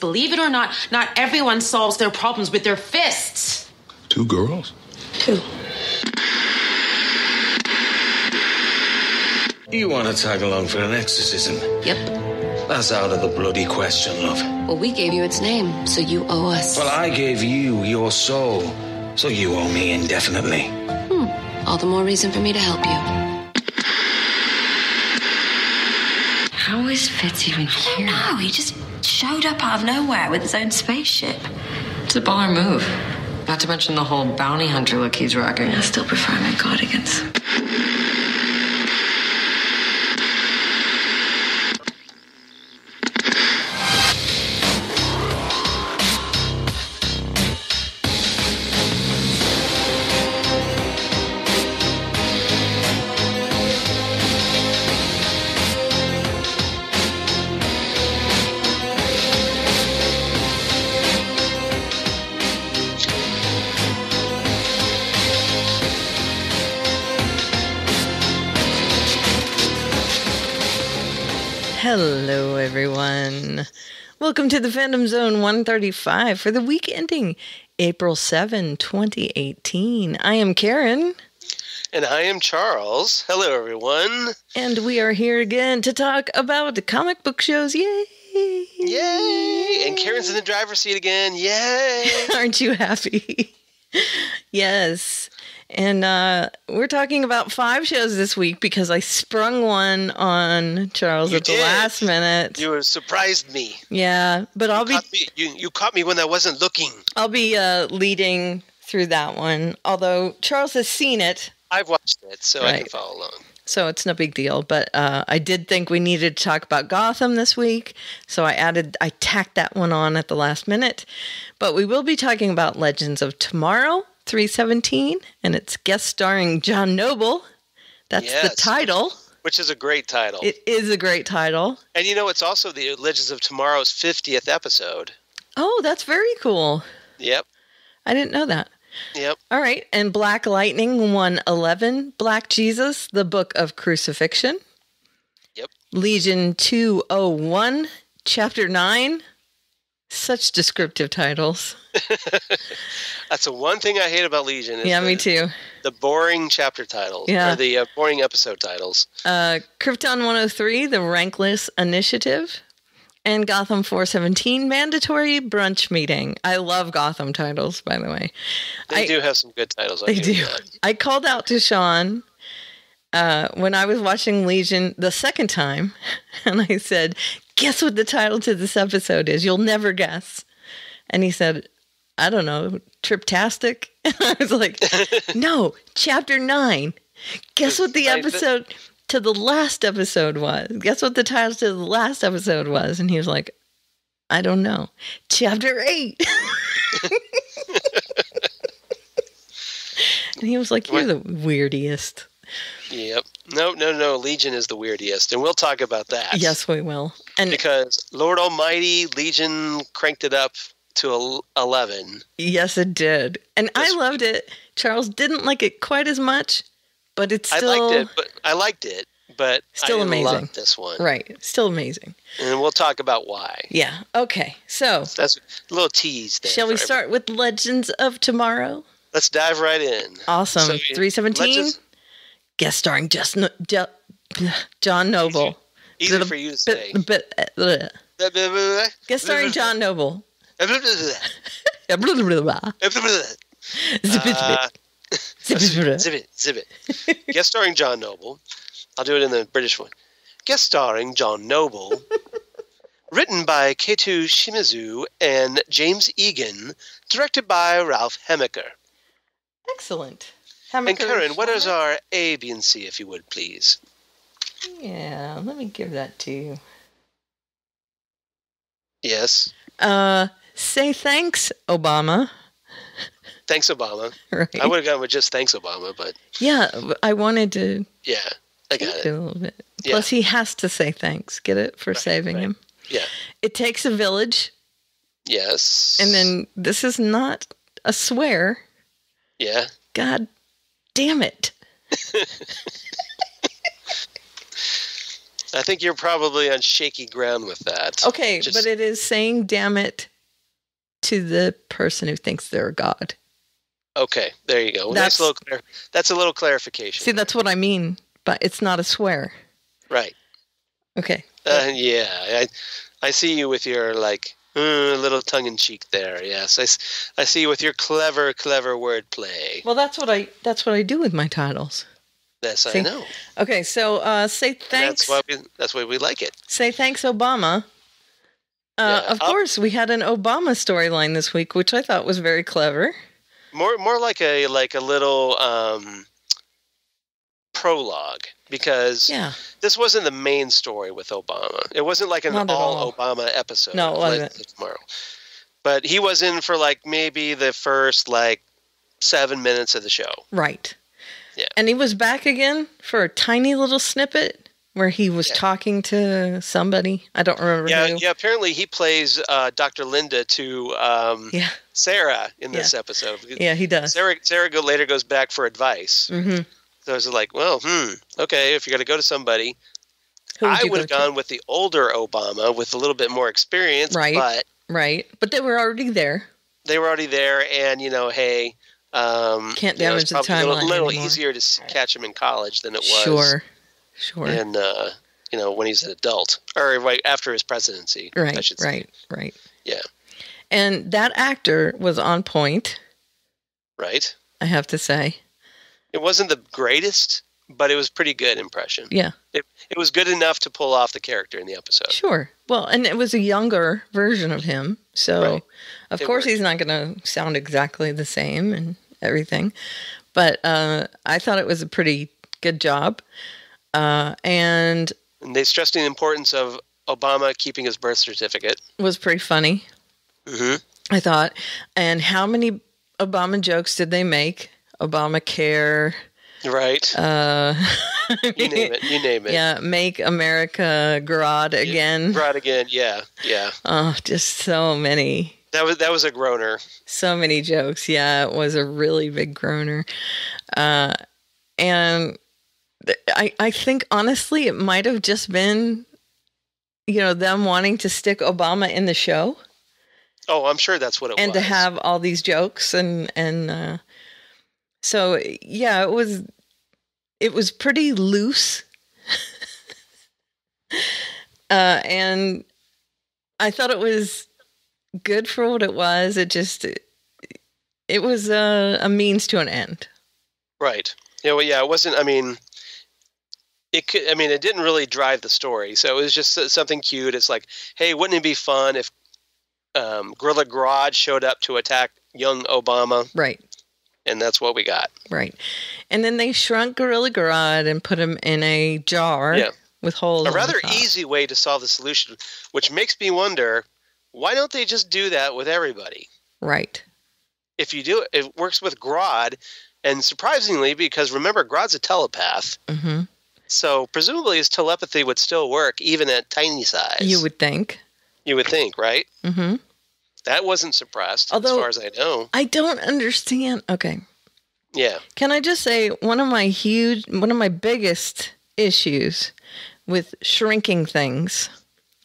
believe it or not, not everyone solves their problems with their fists. 2 girls? 2. You want to tag along for an exorcism? Yep. That's out of the bloody question, love. Well, we gave you its name, so you owe us. Well, I gave you your soul, so you owe me indefinitely. All the more reason for me to help you. How is Fitz even here? No, he just showed up out of nowhere with his own spaceship. It's a baller move. Not to mention the whole bounty hunter look he's rocking. I still prefer my cardigans. Hello, everyone. Welcome to the Fandom Zone 135 for the week ending April 7, 2018. I am Karen. And I am Charles. Hello, everyone. And we are here again to talk about comic book shows. Yay! Yay! And Karen's in the driver's seat again. Yay! Aren't you happy? Yes. And we're talking about 5 shows this week because I sprung one on Charles at the last minute. You surprised me. Yeah, but you caught me when I wasn't looking. I'll be leading through that one. Although Charles has seen it. I've watched it, so right. I can follow along. So it's no big deal. But I did think we needed to talk about Gotham this week. So I tacked that one on at the last minute. But we will be talking about Legends of Tomorrow. 317, and it's guest starring John Noble. That's the title. Which is a great title. It is a great title. And you know, it's also the Legends of Tomorrow's 50th episode. Oh, that's very cool. Yep. I didn't know that. Yep. All right, and Black Lightning 111, Black Jesus, the Book of Crucifixion. Yep. Legion 201, Chapter 9. Such descriptive titles. That's the one thing I hate about Legion. Is me too. The boring chapter titles. Yeah. Or the boring episode titles. Krypton 103, The Rankless Initiative. And Gotham 417, Mandatory Brunch Meeting. I love Gotham titles, by the way. They do have some good titles. They do. I called out to Sean when I was watching Legion the second time, and I said, guess what the title to this episode is? You'll never guess. And he said, I don't know, Triptastic? And I was like, no, Chapter 9. Guess what the episode to the last episode was? Guess what the title to the last episode was? And he was like, I don't know. Chapter 8. And he was like, you're the weirdest. Yep. No. Legion is the weirdest, and we'll talk about that. Yes, we will. And because Lord Almighty, Legion cranked it up to 11. Yes, it did. And I loved it. Charles didn't like it quite as much, but it's still... I liked it, but still amazing. Loved this one. Right. Still amazing. And we'll talk about why. Yeah. Okay. So that's a little tease there. Shall we start with Legends of Tomorrow? Let's dive right in. Awesome. So 317. Guest starring John Noble. Easy for you to say. Guest starring John Noble. Zip it. Guest starring John Noble. I'll do it in the British one. Guest starring John Noble. Written by Keito Shimizu and James Egan. Directed by Ralph Hemmicker. Excellent. And Karen, what is our A, B, and C, if you would, please? Yeah, let me give that to you. Yes. Say thanks, Obama. Thanks, Obama. Right. I would have gone with just thanks, Obama, but... Yeah, I wanted to... Yeah, I got it. A little bit. Yeah. Plus, he has to say thanks. Get it? For saving him. Yeah. It takes a village. Yes. And then, this is not a swear. Yeah. God damn it. I think you're probably on shaky ground with that. Okay, but it is saying damn it to the person who thinks they're a god. Okay, there you go. Well, that's a little clarification. See, that's what I mean, but it's not a swear. Right. Okay. Yeah, I see you with your, like, little tongue-in-cheek there, yes. I see you with your clever wordplay. Well, that's what I do with my titles. Yes, See? I know. Okay, so say thanks. That's why we like it. Say thanks, Obama. Of course, we had an Obama storyline this week, which I thought was very clever. More like a little prologue, because this wasn't the main story with Obama. It wasn't like an all Obama episode. No, it wasn't. Tomorrow. But he was in for like maybe the first like 7 minutes of the show. Right. Yeah. And he was back again for a tiny little snippet where he was talking to somebody. I don't remember who. Yeah, apparently he plays Dr. Linda to Sarah in this episode. Yeah, he does. Sarah later goes back for advice. Mm-hmm. So I was like, well, okay, if you're going to go to somebody, I would have gone with the older Obama with a little bit more experience. Right, But they were already there. They were already there, and, hey... can't damage the timeline a little anymore. Easier to catch him in college than it was. Sure. And, when he's an adult. Or right after his presidency, I should say. Right. Yeah. And that actor was on point. Right. I have to say. It wasn't the greatest, but it was pretty good impression. Yeah. It was good enough to pull off the character in the episode. Sure. Well, and it was a younger version of him. So, of course, he's not going to sound exactly the same and everything. But I thought it was a pretty good job. And they stressed the importance of Obama keeping his birth certificate. Was pretty funny. Mm-hmm. I thought. And how many Obama jokes did they make? Obamacare. Right. You name it. Yeah, make America grod again. Grod again, yeah. Oh, just so many. That was a groaner. So many jokes. Yeah, it was a really big groaner. And I think, honestly, it might have just been, them wanting to stick Obama in the show. Oh, I'm sure that's what it was. And to have all these jokes and so, yeah, it was pretty loose. And I thought it was good for what it was. It was a means to an end. Right. It wasn't, it didn't really drive the story. So it was just something cute. It's like, hey, wouldn't it be fun if Gorilla Grodd showed up to attack young Obama? Right. And that's what we got. Right. And then they shrunk Gorilla Grodd and put him in a jar with holes. A rather easy way to solve the solution, which makes me wonder, why don't they just do that with everybody? Right. If you do it, it works with Grodd. And surprisingly, because remember, Grodd's a telepath. Mm-hmm. So presumably his telepathy would still work even at tiny size. You would think. You would think, right? Mm-hmm. That wasn't suppressed, although, as far as I know. I don't understand. Okay. Yeah. Can I just say one of my biggest issues with shrinking things,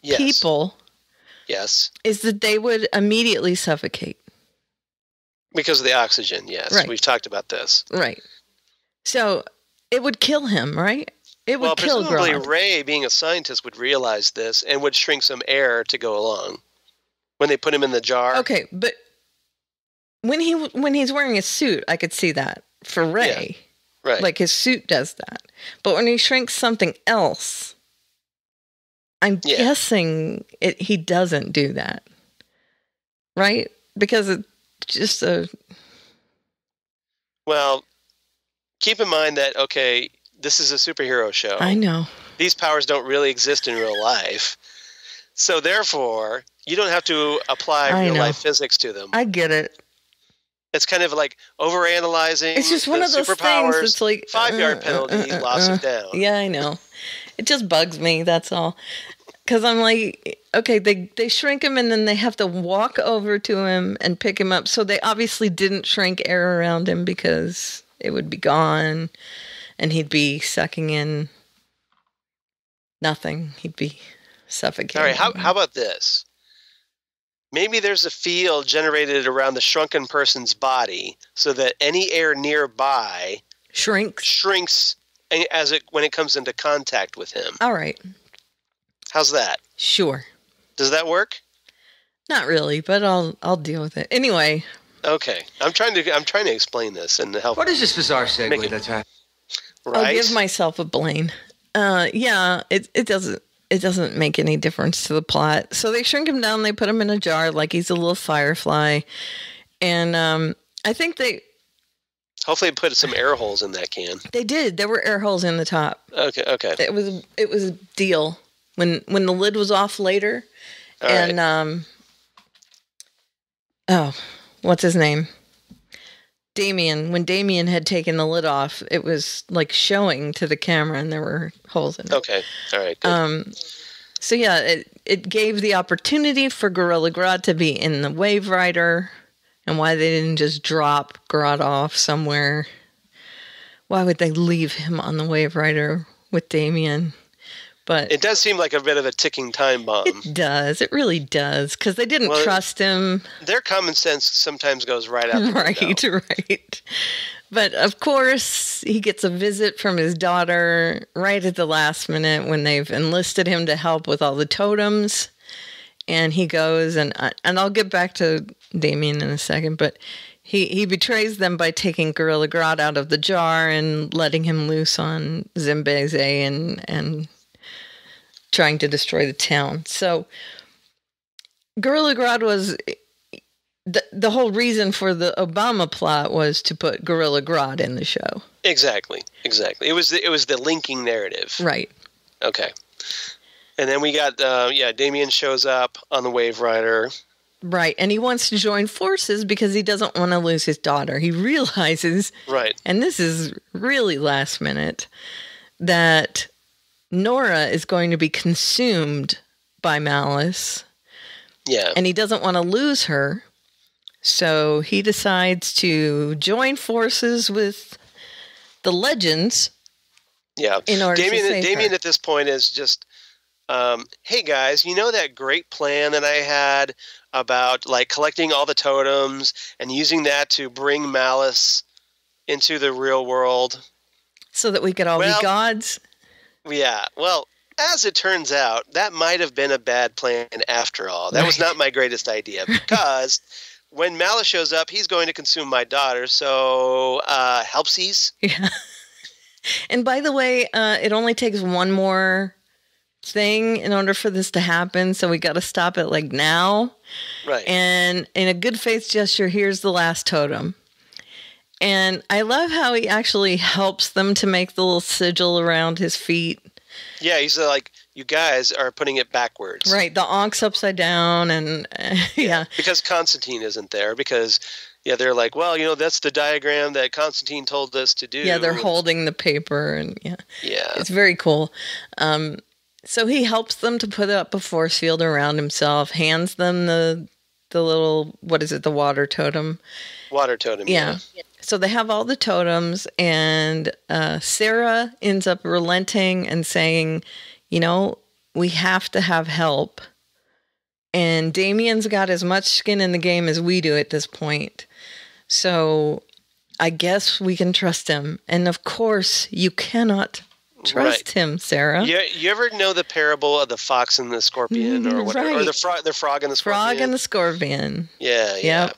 people, is that they would immediately suffocate. Because of the oxygen, yes. Right. We've talked about this. Right. So it would kill him, right? It would kill Grodd. Presumably Ray, being a scientist, would realize this and would shrink some air to go along. When they put him in the jar. Okay, but when he's wearing a suit, I could see that for Ray. Yeah, right. Like his suit does that. But when he shrinks something else, I'm guessing he doesn't do that. Right? Because it's just a... Well, keep in mind that, this is a superhero show. I know. These powers don't really exist in real life. So therefore, you don't have to apply real-life physics to them. I get it. It's kind of like overanalyzing. It's just one of those things that's like... 5-yard penalty, loss of down. Yeah, I know. It just bugs me, that's all. Because I'm like, okay, they shrink him and then they have to walk over to him and pick him up. So they obviously didn't shrink air around him because it would be gone and he'd be sucking in Nothing. He'd be suffocating. All right, how about this? Maybe there's a field generated around the shrunken person's body so that any air nearby shrinks when it comes into contact with him. All right. How's that? Sure. Does that work? Not really, but I'll deal with it. Anyway. Okay. I'm trying to explain this and help. What is this bizarre segue that's happening? Right? I'll give myself a Blaine. Yeah, it doesn't make any difference to the plot. So they shrink him down, they put him in a jar like he's a little firefly. And I think they hopefully put some air holes in that can. They did. There were air holes in the top. Okay. It was a deal when the lid was off later. All and right. What's his name? Damien. When Damien had taken the lid off, it was like showing to the camera, and there were holes in it. Okay. All right. Good. So yeah, it gave the opportunity for Gorilla Grodd to be in the Wave Rider, and why they didn't just drop Grodd off somewhere. Why would they leave him on the Wave Rider with Damien? But it does seem like a bit of a ticking time bomb. It does. It really does. Because they didn't trust him. Their common sense sometimes goes right out the window. Right. But, of course, he gets a visit from his daughter right at the last minute when they've enlisted him to help with all the totems. And he goes, and I'll get back to Damien in a second, but he betrays them by taking Gorilla Grodd out of the jar and letting him loose on Zimbeze and trying to destroy the town. So Gorilla Grodd was the whole reason for the Obama plot was to put Gorilla Grodd in the show. Exactly. It was the linking narrative. Right. Okay. And then we got Damien shows up on the Wave Rider. Right, and he wants to join forces because he doesn't want to lose his daughter. He realizes, right, and this is really last minute, that Nora is going to be consumed by Malice. Yeah. And he doesn't want to lose her. So he decides to join forces with the Legends. Yeah. In order to save Damien her. at this point is just, hey guys, you know that great plan that I had about like collecting all the totems and using that to bring Malice into the real world? So that we could all be gods? Yeah, well, as it turns out, that might have been a bad plan after all. That was not my greatest idea because when Malice shows up, he's going to consume my daughter, so helpsies. Yeah. And by the way, it only takes one more thing in order for this to happen, so we got to stop it like now. Right. And in a good faith gesture, here's the last totem. And I love how he actually helps them to make the little sigil around his feet. Yeah, he's like, you guys are putting it backwards. Right, the Ank's upside down, and yeah. Because Constantine isn't there, because, they're like, well, that's the diagram that Constantine told us to do. Yeah, they're holding the paper, and yeah. Yeah. It's very cool. So he helps them to put up a force field around himself, hands them the little, what is it, the water totem? Water totem, yeah. So they have all the totems, and Sarah ends up relenting and saying, we have to have help. And Damien's got as much skin in the game as we do at this point. So I guess we can trust him. And of course, you cannot trust him, Sarah. You ever know the parable of the fox and the scorpion or whatever? Right. Or the frog and the scorpion? Frog and the scorpion. Yeah. Yep.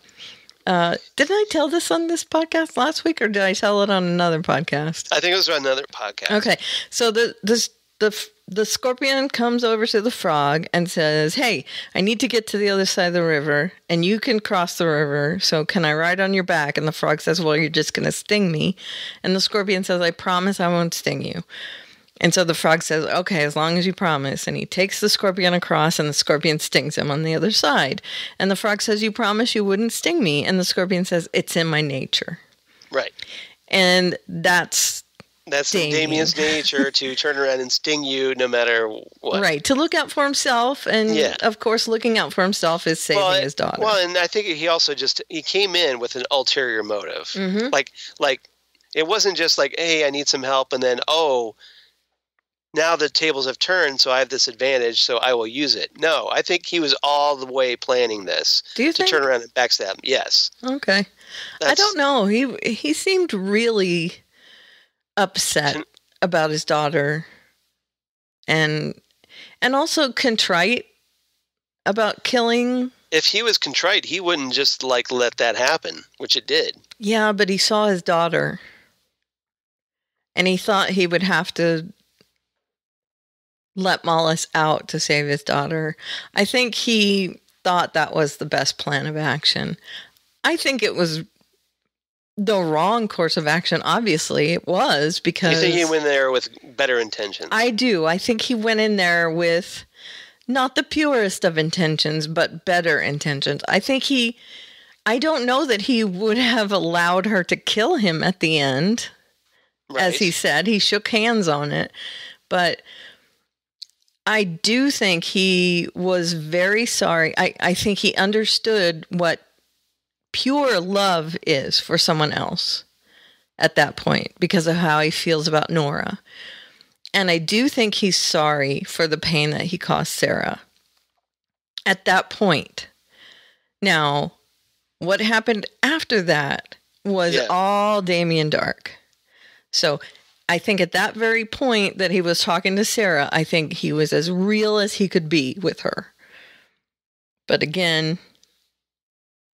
Didn't I tell this on this podcast last week, or did I tell it on another podcast? I think it was on another podcast. Okay, so the scorpion comes over to the frog and says, "Hey, I need to get to the other side of the river, and you can cross the river. So can I ride on your back?" And the frog says, "Well, you're just going to sting me." And the scorpion says, "I promise I won't sting you." And so the frog says, "Okay, as long as you promise." And he takes the scorpion across, and the scorpion stings him on the other side. And the frog says, "You promise you wouldn't sting me?" And the scorpion says, "It's in my nature." Right. And that's Damien's nature to turn around and sting you no matter what. Right, to look out for himself. And, of course, looking out for himself is saving his daughter. Well, and I think he also he came in with an ulterior motive. Mm-hmm. Like, it wasn't just like, hey, I need some help, and then, now the tables have turned, so I have this advantage, so I will use it. No, I think he was all the way planning this. Do you to think? Turn around and backstab him. Yes. Okay. I don't know. He seemed really upset about his daughter and also contrite about killing. If he was contrite, he wouldn't just let that happen, which it did. Yeah, but he saw his daughter and he thought he would have to let Malice out to save his daughter. I think he thought that was the best plan of action. I think it was the wrong course of action. Obviously, it was, because... You think he went there with better intentions? I do. I think he went in there with not the purest of intentions, but better intentions. I don't know that he would have allowed her to kill him at the end. Right. As he said, he shook hands on it. But I do think he was very sorry. I think he understood what pure love is for someone else at that point because of how he feels about Nora. And I do think he's sorry for the pain that he caused Sarah at that point. Now, what happened after that was all Damien Dark. So I think at that very point that he was talking to Sarah, I think he was as real as he could be with her. But again,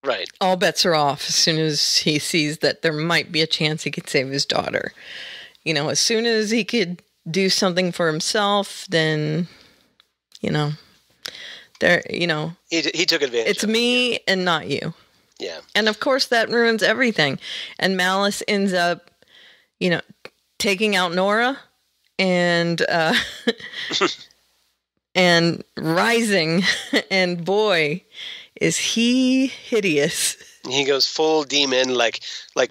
right, all bets are off as soon as he sees that there might be a chance he could save his daughter. You know, as soon as he could do something for himself, then, he took advantage. It's me and not you. Yeah. And of course that ruins everything. And Malice ends up, taking out Nora and and rising, and boy, is he hideous. He goes full demon, like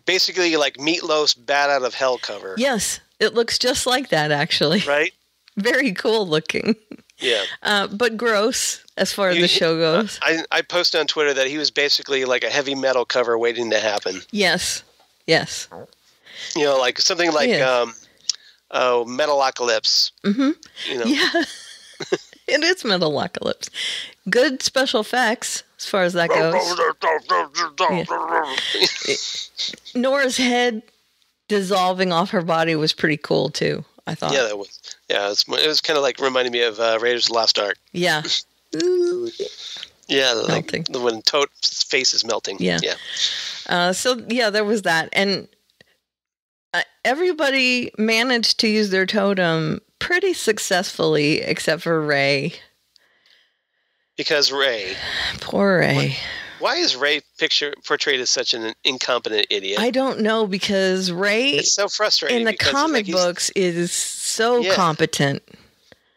basically Meatloaf's Bat Out of Hell cover. Yes, it looks just like that, actually. Right? Very cool looking. Yeah. But gross as far as the show goes. I posted on Twitter that he was basically like a heavy metal cover waiting to happen. Yes. Like something like Metalocalypse. Mm-hmm. Yeah. It is Metalocalypse. Good special effects as far as that goes. Yeah. Nora's head dissolving off her body was pretty cool too, I thought. Yeah, that was. Yeah, it was kind of like reminding me of Raiders of the Lost Ark. Yeah. Yeah, melting. When Toad's face is melting. Yeah. There was that. And everybody managed to use their totem pretty successfully, except for Ray. Because Ray. Poor Ray. Why is Ray portrayed as such an incompetent idiot? I don't know, because Ray... It's so frustrating. In the comic books is so competent.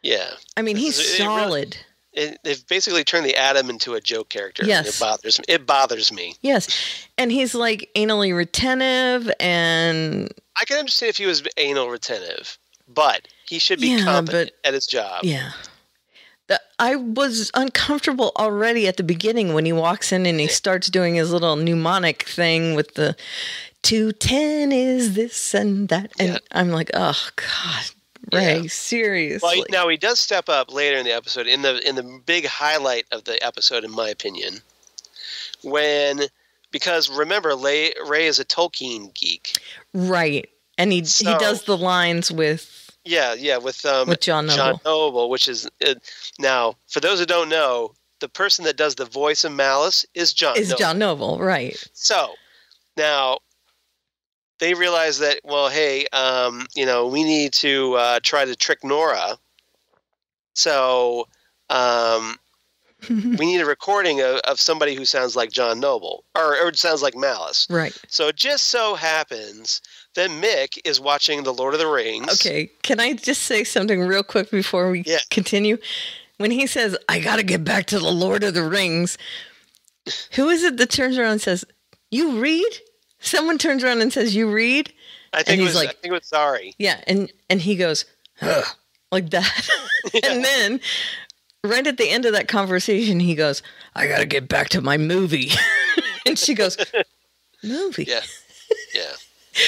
Yeah. I mean, he's solid. They've basically turned the Atom into a joke character. Yes. It bothers me. Yes. And he's like anally retentive, and... I can understand if he was anal retentive, but he should be competent at his job. Yeah. I was uncomfortable already at the beginning when he walks in and he starts doing his little mnemonic thing with the 210 is this and that. And I'm like, oh, God, Ray, seriously. Well, now he does step up later in the episode, in the big highlight of the episode, in my opinion, because remember, Ray is a Tolkien geek. Right. And he does the lines with... with John Noble, which is now, for those who don't know, the person that does the voice of Malice is John Noble. John Noble, right. So, now, they realize that, well, hey, we need to try to trick Nora. So, we need a recording of somebody who sounds like John Noble, or sounds like Malice. Right. So it just so happens that Mick is watching The Lord of the Rings. Okay, can I just say something real quick before we continue? When he says, I gotta get back to The Lord of the Rings, who is it that turns around and says, you read? Someone turns around and says, you read? I think it was Zari. Yeah, and he goes, ugh, like that. And then... right at the end of that conversation, he goes, I got to get back to my movie. And she goes, movie? Yeah.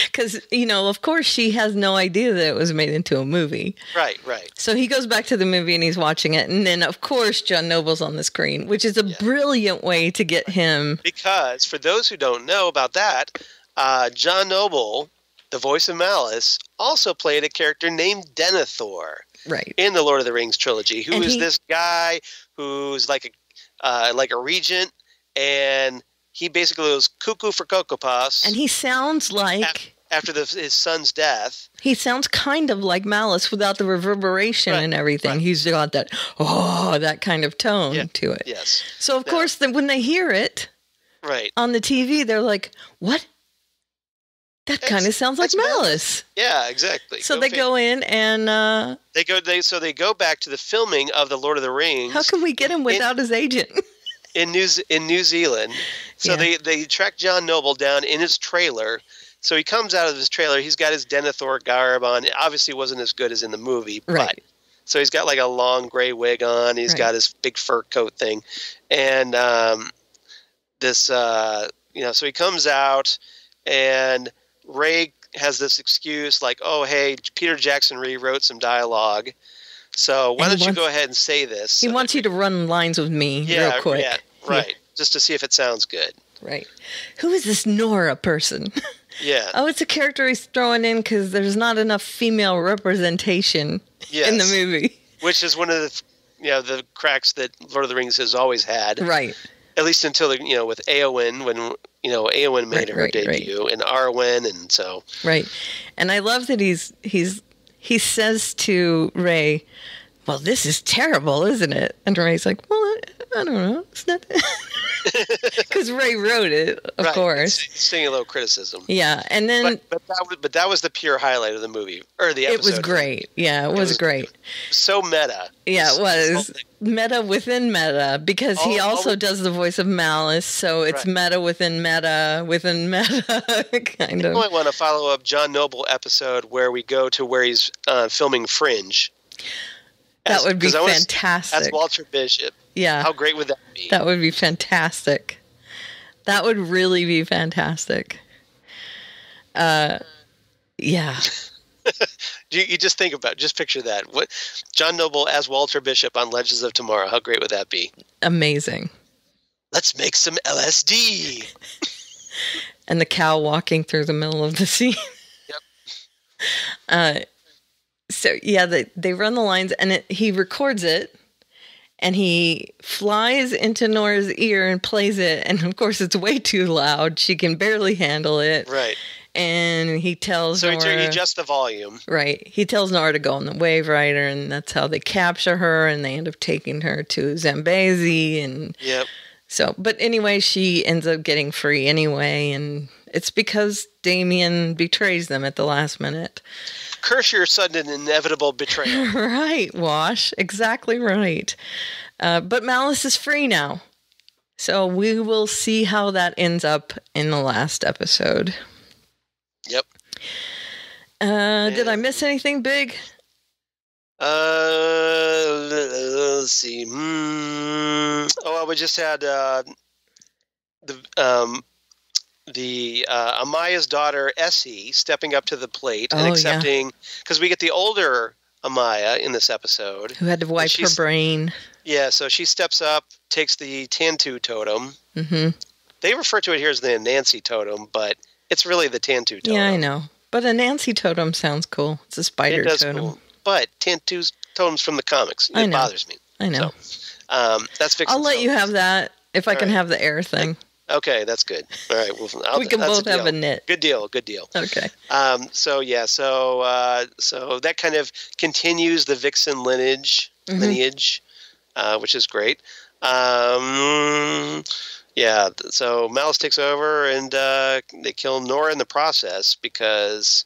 Because, of course, she has no idea that it was made into a movie. Right. So he goes back to the movie and he's watching it. And then, of course, John Noble's on the screen, which is a brilliant way to get him. Because for those who don't know about that, John Noble, the voice of Malice, also played a character named Denethor. Right. In the Lord of the Rings trilogy, who is this guy who's like a regent, and he basically was cuckoo for Cocoa Puffs. And he sounds like... After his son's death. He sounds kind of like Malice without the reverberation and everything. Right. He's got that kind of tone to it. Yes. So, of course, when they hear it on the TV, they're like, what? That kind of sounds like Malice. Yeah, exactly. So they go in and... They go back to the filming of The Lord of the Rings. How can we get him without his agent? in New Zealand. So they track John Noble down in his trailer. So he comes out of his trailer. He's got his Denethor garb on. It obviously wasn't as good as in the movie. But, so he's got like a long gray wig on. He's got his big fur coat thing. And so he comes out and... Ray has this excuse like, oh, hey, Peter Jackson rewrote some dialogue. So why don't you go ahead and say this? He wants you to run lines with me real quick. Yeah, right. Just to see if it sounds good. Right. Who is this Nora person? Yeah. Oh, it's a character he's throwing in because there's not enough female representation in the movie. Which is one of the cracks that Lord of the Rings has always had. Right. At least until, with Éowyn, when... Éowyn made her debut, and Arwen, and so... Right. And I love that he says to Ray, well, this is terrible, isn't it? And Ray's like, well, I don't know. It's not... Because Ray wrote it, of course. Seeing a little criticism. Yeah, and then... But that was the pure highlight of the movie, or the episode. It was great. Yeah, it was great. So meta. Yeah, it was. Meta within meta, because he also does the voice of Malice, so it's meta within meta within meta, kind of. You might want to follow up John Noble episode where we go to where he's filming Fringe. That would be fantastic. As Walter Bishop. Yeah. How great would that be? That would be fantastic. That would really be fantastic. Yeah. You just picture that. What John Noble as Walter Bishop on Legends of Tomorrow. How great would that be? Amazing. Let's make some LSD. And the cow walking through the middle of the scene. Yep. So yeah, they run the lines, and he records it, and he flies into Nora's ear and plays it, and of course it's way too loud. She can barely handle it. Right. And he tells Nora... So he adjusts the volume. Right. He tells Nora to go on the Wave Rider, and that's how they capture her, and they end up taking her to Zambezi. And so, but anyway, she ends up getting free anyway, and it's because Damien betrays them at the last minute. Curse your sudden and inevitable betrayal. Right, Wash. Exactly right. But Malice is free now. So we will see how that ends up in the last episode. Yep. Did I miss anything big? Let's see. We just had Amaya's daughter Essie stepping up to the plate and accepting, because we get the older Amaya in this episode who had to wipe her brain. Yeah, so she steps up, takes the Tantu totem. Mm-hmm. They refer to it here as the Nancy totem, but it's really the Tantu totem. Yeah, I know. But a Nancy totem sounds cool. It's a spider totem. Cool. But Tantu's totem's from the comics. It bothers me. I know. So, that's Vixen's I'll let you have that if I can have the air thing. Okay, that's good. All right. Well, we can both have a knit. Good deal. Okay. So that kind of continues the Vixen lineage, which is great. So Malice takes over, and they kill Nora in the process because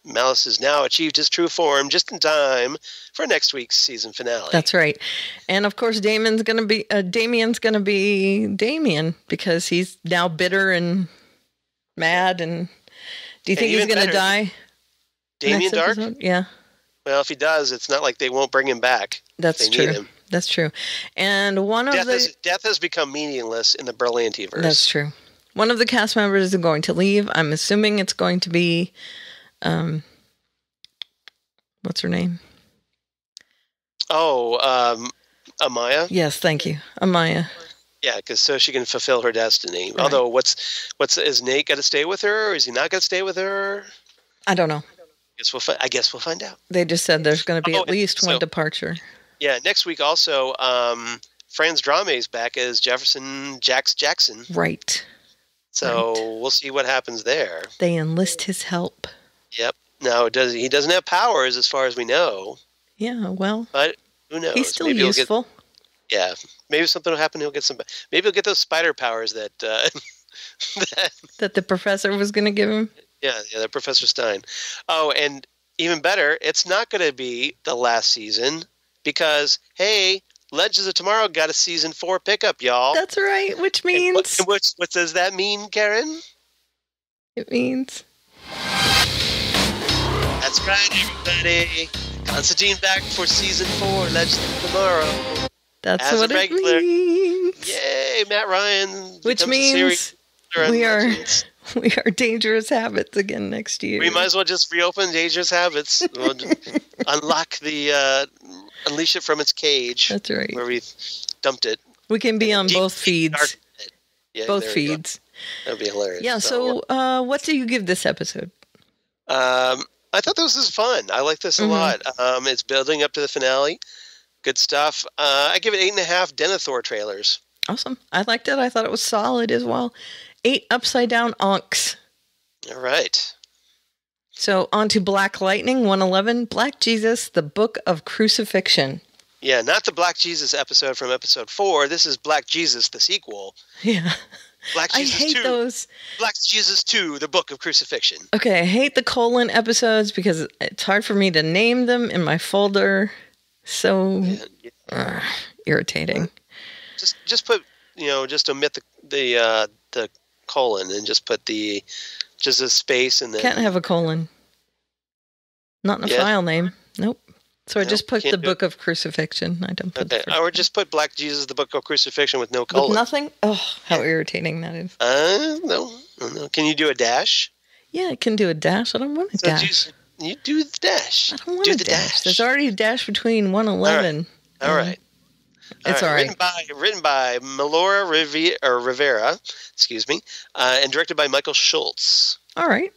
Malice has now achieved his true form just in time for next week's season finale. That's right. And of course, Damien's going to be Damien because he's now bitter and mad. And do you think he's going to die? Damien Dark? Episode? Yeah. Well, if he does, it's not like they won't bring him back. That's true. Need him. That's true. And death has become meaningless in the Berlantiverse. That's true. One of the cast members is going to leave. I'm assuming it's going to be, what's her name? Oh, Amaya? Yes, thank you. Amaya. Yeah, because so she can fulfill her destiny. Right. Although, is Nate going to stay with her, or is he not going to stay with her? I don't know. I guess we'll find out. They just said there's going to be at least one departure. Yeah, next week also, Franz Drame's back as Jefferson Jackson. Right. So we'll see what happens there. They enlist his help. Yep. Now, he doesn't have powers as far as we know. Yeah, well. But who knows? He's still useful. Yeah. Maybe something will happen. Maybe he'll get those spider powers that the professor was going to give him. Yeah, that Professor Stein. Oh, and even better, it's not going to be the last season because, hey, Legends of Tomorrow got a season 4 pickup, y'all. That's right, which means... What does that mean, Karen? It means... That's right, everybody. Constantine back for season 4, Legends of Tomorrow. That's what it means. Yay, Matt Ryan. Which means we are Dangerous Habits again next year. We might as well just reopen Dangerous Habits. We'll unlock unleash it from its cage. That's right. Where we dumped it. We can be on both feeds. Yeah, both feeds. That'd be hilarious. Yeah, so what do you give this episode? I thought this was fun. I like this a lot. It's building up to the finale. Good stuff. I give it 8.5 Denethor trailers. Awesome. I liked it. I thought it was solid as well. 8 upside down onks. All right. So on to Black Lightning 111, Black Jesus, the Book of Crucifixion. Yeah, not the Black Jesus episode from episode 4. This is Black Jesus, the sequel. Yeah. Black Jesus I hate 2. those. Black Jesus 2, the Book of Crucifixion. Okay, I hate the colon episodes because it's hard for me to name them in my folder. So irritating. Just put, just omit the colon and just put just a space and then. Can't have a colon. Not in a file name. Nope. So I just put the Book of Crucifixion. I don't put or just put Black Jesus, the Book of Crucifixion with no colon. With nothing? Oh, how irritating that is. No. Can you do a dash? Yeah, I can do a dash. I don't want a dash. You do the dash. I don't want a dash. There's already a dash between 111. All right. It's all right. Written by Melora Rivera, and directed by Michael Schultz. All right.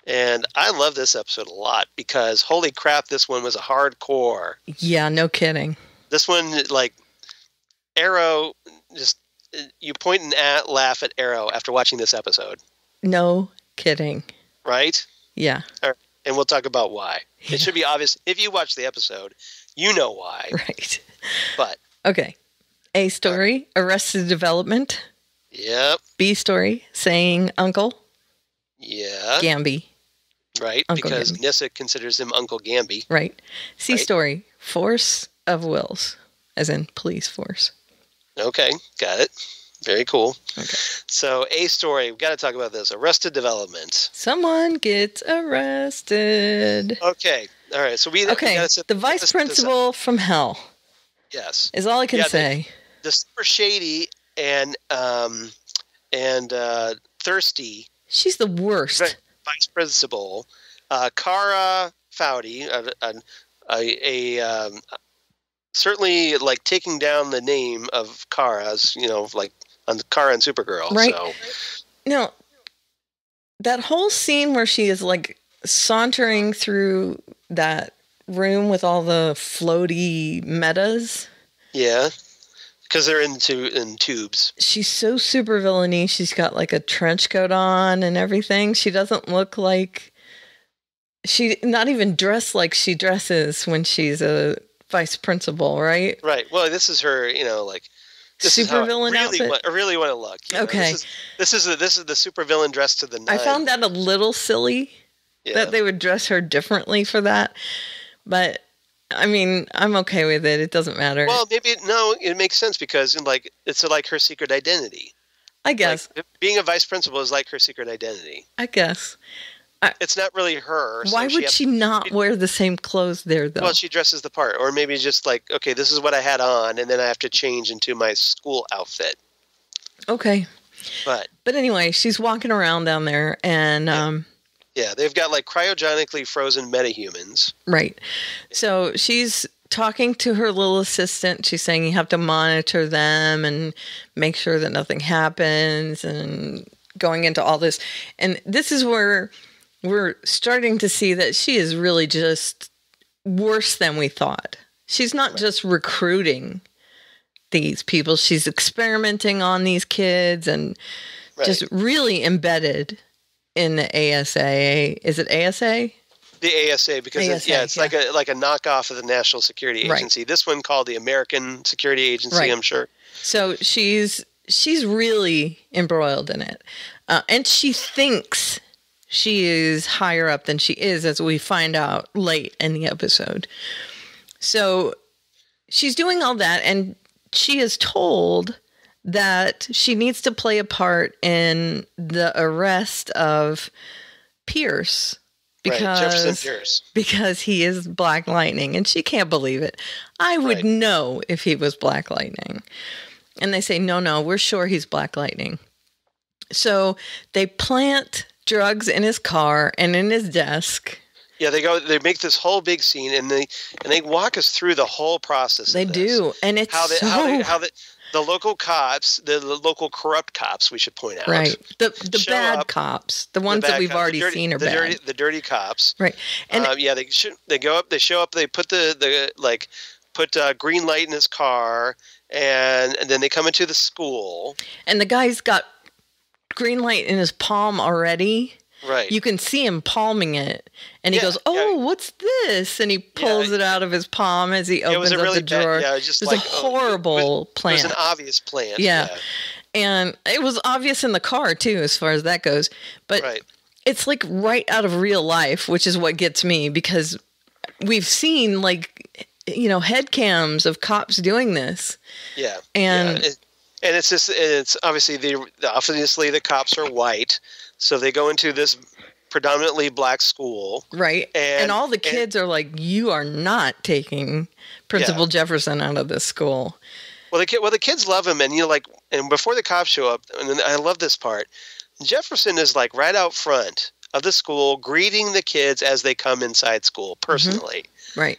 And I love this episode a lot because, holy crap, this one was a hardcore. Yeah, no kidding. This one, Arrow, you point and laugh at Arrow after watching this episode. No kidding. Right? Yeah. All right. And we'll talk about why. Yeah. It should be obvious. If you watch the episode, you know why. Right. But. Okay. A story, Arrested Development. Yep. B story, Saying Uncle. Yeah. Gamby. Right, Uncle because Gamby. Nissa considers him Uncle Gamby. Right. C story, Force of Wills, as in police force. Okay, got it. Very cool. Okay. So, A story, we've got to talk about this. Arrested Development. Someone gets arrested. Okay, all right. So the vice principal from hell. Yes. Is all I can say. The super shady and thirsty. She's the worst. Vice principal, Kara Fowdy, certainly taking down the name of Kara's, on the Kara and Supergirl. Right. So. Now, that whole scene where she is sauntering through that room with all the floaty metas. Yeah. Because they're in tubes. She's so super villainy. She's got a trench coat on and everything. She doesn't look like not even dressed like she dresses when she's a vice principal, right? Right. Well, this is her, this super is villain outfit. I really want to look. Okay. This is the super villain dressed to the nine. I found that a little silly that they would dress her differently for that, but. I mean, I'm okay with it. It doesn't matter. Well, it makes sense because it's her secret identity. I guess. Being a vice principal is her secret identity. I guess. It's not really her. Why would she not wear the same clothes there, though? Well, she dresses the part. Or maybe just okay, this is what I had on, and then I have to change into my school outfit. Okay. But anyway, she's walking around down there, and yeah, they've got like cryogenically frozen metahumans. Right. So she's talking to her little assistant. She's saying you have to monitor them and make sure that nothing happens, and going into all this. And this is where we're starting to see that she is really just worse than we thought. She's not just recruiting these people. She's experimenting on these kids and just really embedded in the ASA. Is it ASA? The ASA, because it's like a knockoff of the National Security Agency. This one called the American Security Agency, I'm sure. So she's really embroiled in it. And she thinks she is higher up than she is, as we find out late in the episode. So she's doing all that, and she is told that she needs to play a part in the arrest of Pierce. Jefferson Pierce. Because he is Black Lightning, and she can't believe it. I would know if he was Black Lightning. And they say, no, we're sure he's Black Lightning. So they plant drugs in his car and in his desk. Yeah, they make this whole big scene, and they walk us through the whole process. They do, and it's how the local cops, the local corrupt cops, we should point out. Right. The bad cops, the ones that we've already seen are bad. The dirty cops. Right. And they go up, they show up, they put put green light in his car, and then they come into the school. And the guy's got green light in his palm already. Right. You can see him palming it. And he goes, what's this? And he pulls it out of his palm as he opens up the drawer. It was a horrible plant. It was an obvious plant. Yeah. And it was obvious in the car, too, as far as that goes. But it's like right out of real life, which is what gets me, because we've seen head cams of cops doing this. Yeah. And it's obviously the cops are white. So they go into this predominantly black school. Right. And all the kids are like, you are not taking Principal Jefferson out of this school. Well, the kids love him. And, and before the cops show up, and I love this part, Jefferson is like right out front of the school greeting the kids as they come inside school personally. Mm-hmm. Right.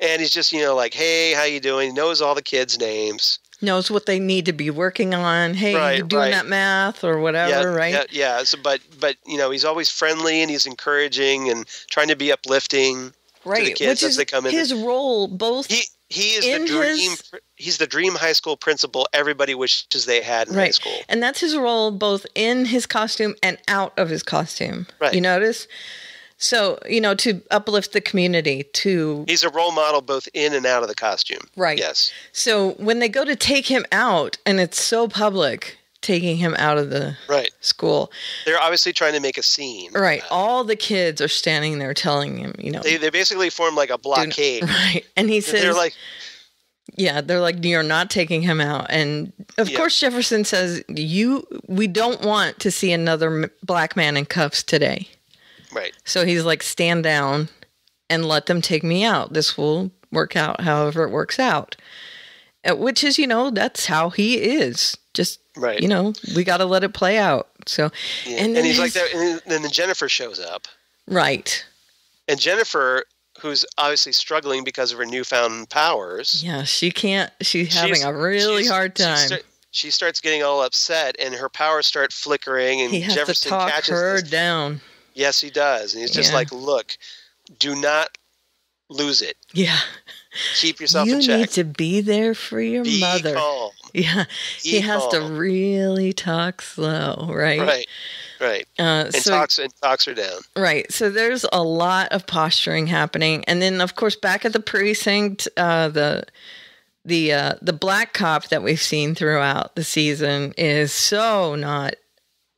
And he's just, like, hey, how you doing? He knows all the kids' names. Knows what they need to be working on. Hey, you doing that math or whatever, right? Yeah. So, but he's always friendly and he's encouraging and trying to be uplifting to the kids as they come in. His role, both. He is the dream. He's the dream high school principal everybody wishes they had in high school, and that's his role both in his costume and out of his costume. Right. You notice. So, to uplift the community, He's a role model both in and out of the costume. Right. Yes. So, when they go to take him out, and it's so public, taking him out of the school. They're obviously trying to make a scene. Right. All the kids are standing there telling him, They basically form like a blockade. Right. And he says... They're like... Yeah, they're like, you're not taking him out. And, of course, Jefferson says, we don't want to see another black man in cuffs today. Right. So he's like, stand down and let them take me out. This will work out however it works out. Which is, that's how he is. Just, we got to let it play out. So, and he's like that. And then Jennifer shows up. Right. And Jennifer, who's obviously struggling because of her newfound powers. Yeah, she's having a really hard time. She starts getting all upset and her powers start flickering and he has Jefferson to talk catches her down. Yes, he does. And he's just like, look, do not lose it. Yeah. Keep yourself in check. You need to be there for your mother. Calm. Yeah. He has to really talk slow, right? Right. And talks her down. Right. So there's a lot of posturing happening. And then, of course, back at the precinct, the black cop that we've seen throughout the season is so not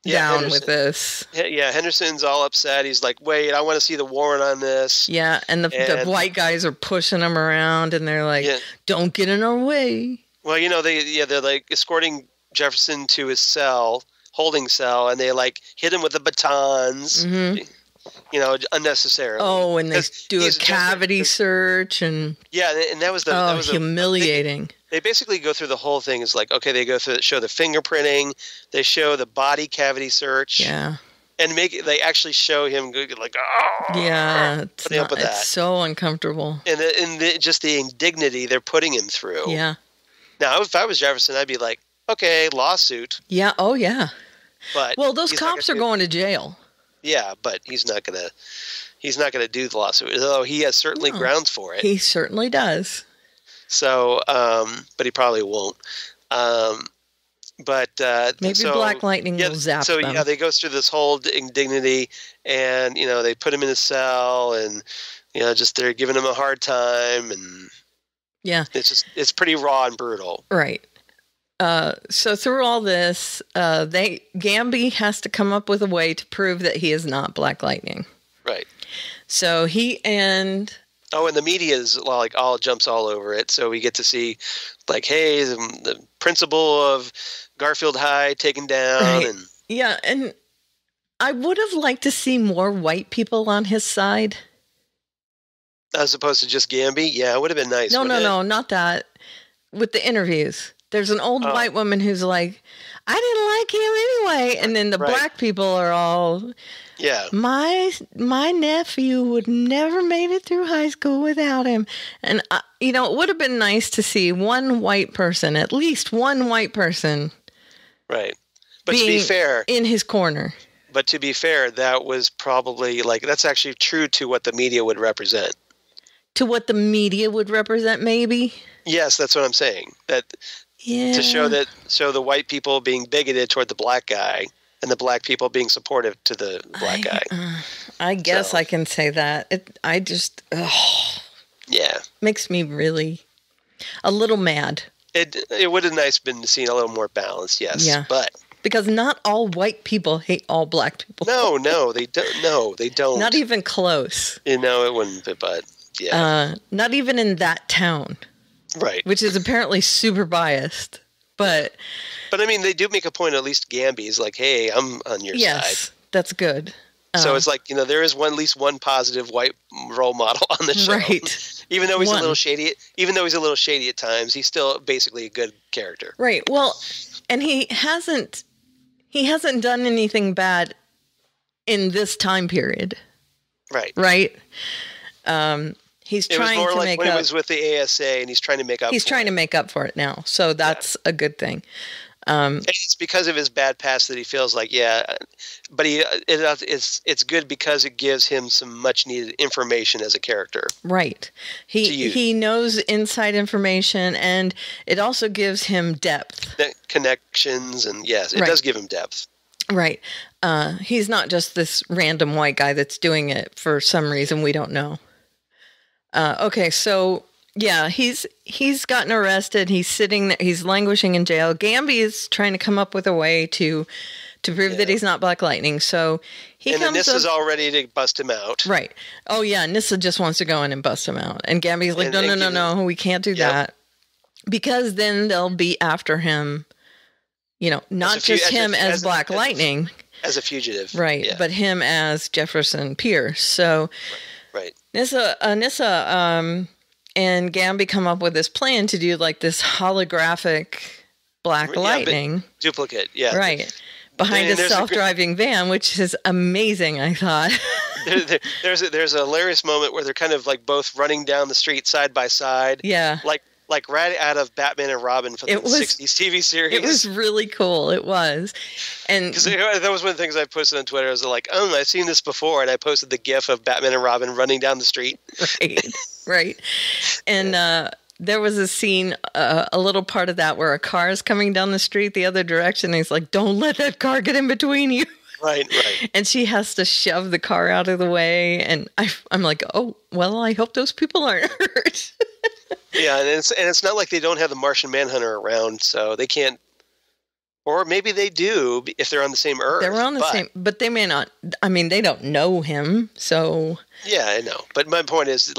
down with this. Yeah, Henderson's all upset. He's like, wait, I want to see the warrant on this. Yeah, and the white guys are pushing him around, and they're like, don't get in our way. Well, they're like escorting Jefferson to his holding cell, and they like hit him with the batons. Mm-hmm. unnecessarily. Oh, and they do a he's cavity search and and that was humiliating. They basically go through the whole thing. It's like, okay, they show the fingerprinting, they show the body cavity search, yeah, and they actually show him like, oh, yeah, it's so uncomfortable, and just the indignity they're putting him through. Yeah. Now, if I was Jefferson, I'd be like, okay, lawsuit. Yeah. Oh, yeah. But those cops are going to jail. Yeah, but he's not gonna do the lawsuit, although he has certainly grounds for it. He certainly does. So, but he probably won't. But maybe Black Lightning will zap them. So yeah, they go through this whole indignity, and they put him in a cell, and just they're giving him a hard time, and yeah, it's pretty raw and brutal. Right. So through all this, Gamby has to come up with a way to prove that he is not Black Lightning. Right. So and the media is all jumps all over it. So we get to see, hey, the principal of Garfield High taken down, right. And yeah, and I would have liked to see more white people on his side, as opposed to just Gamby. Yeah, it would have been nice. No, not that. With the interviews. There's an old white woman who's like, I didn't like him anyway. And then the black people are all, yeah, my nephew would never made it through high school without him. And, it would have been nice to see one white person, at least one white person. Right. But to be fair, in his corner. But to be fair, that was probably that's actually true to what the media would represent. To what the media would represent, maybe? Yes, that's what I'm saying. Yeah. To show the white people being bigoted toward the black guy and the black people being supportive to the black guy. I guess I can say that. Yeah. Makes me really a little mad. It would have been to see a little more balance, yes. Yeah. But because not all white people hate all black people. No, they don't. No, they don't. Not even close. It wouldn't be, but yeah. Not even in that town. Right. Which is apparently super biased. But I mean, they do make a point, at least Gamby's like, hey, I'm on your side. Yes, that's good. So it's there is at least one positive white role model on the show. Right. Even though he's a little shady at times, he's still basically a good character. Right. Well, and he hasn't done anything bad in this time period. Right. Right. He's trying to make up. It was more like when he was with the ASA, and he's trying to make up. He's trying to make up for it now, so that's a good thing. It's because of his bad past that he feels like, but it's good because it gives him some much needed information as a character. Right. He knows inside information, and it also gives him depth, connections, and yes, it does give him depth. Right. He's not just this random white guy that's doing it for some reason we don't know. Okay, so yeah, he's gotten arrested. He's sitting there. He's languishing in jail. Gamby is trying to come up with a way to prove that he's not Black Lightning. So Nissa's all ready to bust him out. Right. Oh yeah, Nyssa just wants to go in and bust him out, and Gamby's like, no, we can't do that, because then they'll be after him. Not just him as Black Lightning, as a fugitive, right? Yeah. But him as Jefferson Pierce. So. Right. Nyssa and Gamby come up with this plan to do this holographic Black Lightning. Duplicate, yeah. Right. Behind a self-driving van, which is amazing, I thought. There's a hilarious moment where they're kind of both running down the street side by side. Yeah. Like right out of Batman and Robin from the 60s TV series. It was really cool. It was. And because that was one of the things I posted on Twitter. I was like, I've seen this before. And I posted the gif of Batman and Robin running down the street. Right. And there was a scene, a little part of that where a car is coming down the street the other direction. And he's like, don't let that car get in between you. Right. And she has to shove the car out of the way. And I'm like, oh, well, I hope those people aren't hurt. Yeah, and it's not like they don't have the Martian Manhunter around, so they can't. Or maybe they do if they're on the same Earth. They're on the same, but they may not. I mean, they don't know him, so. Yeah, I know. But my point is,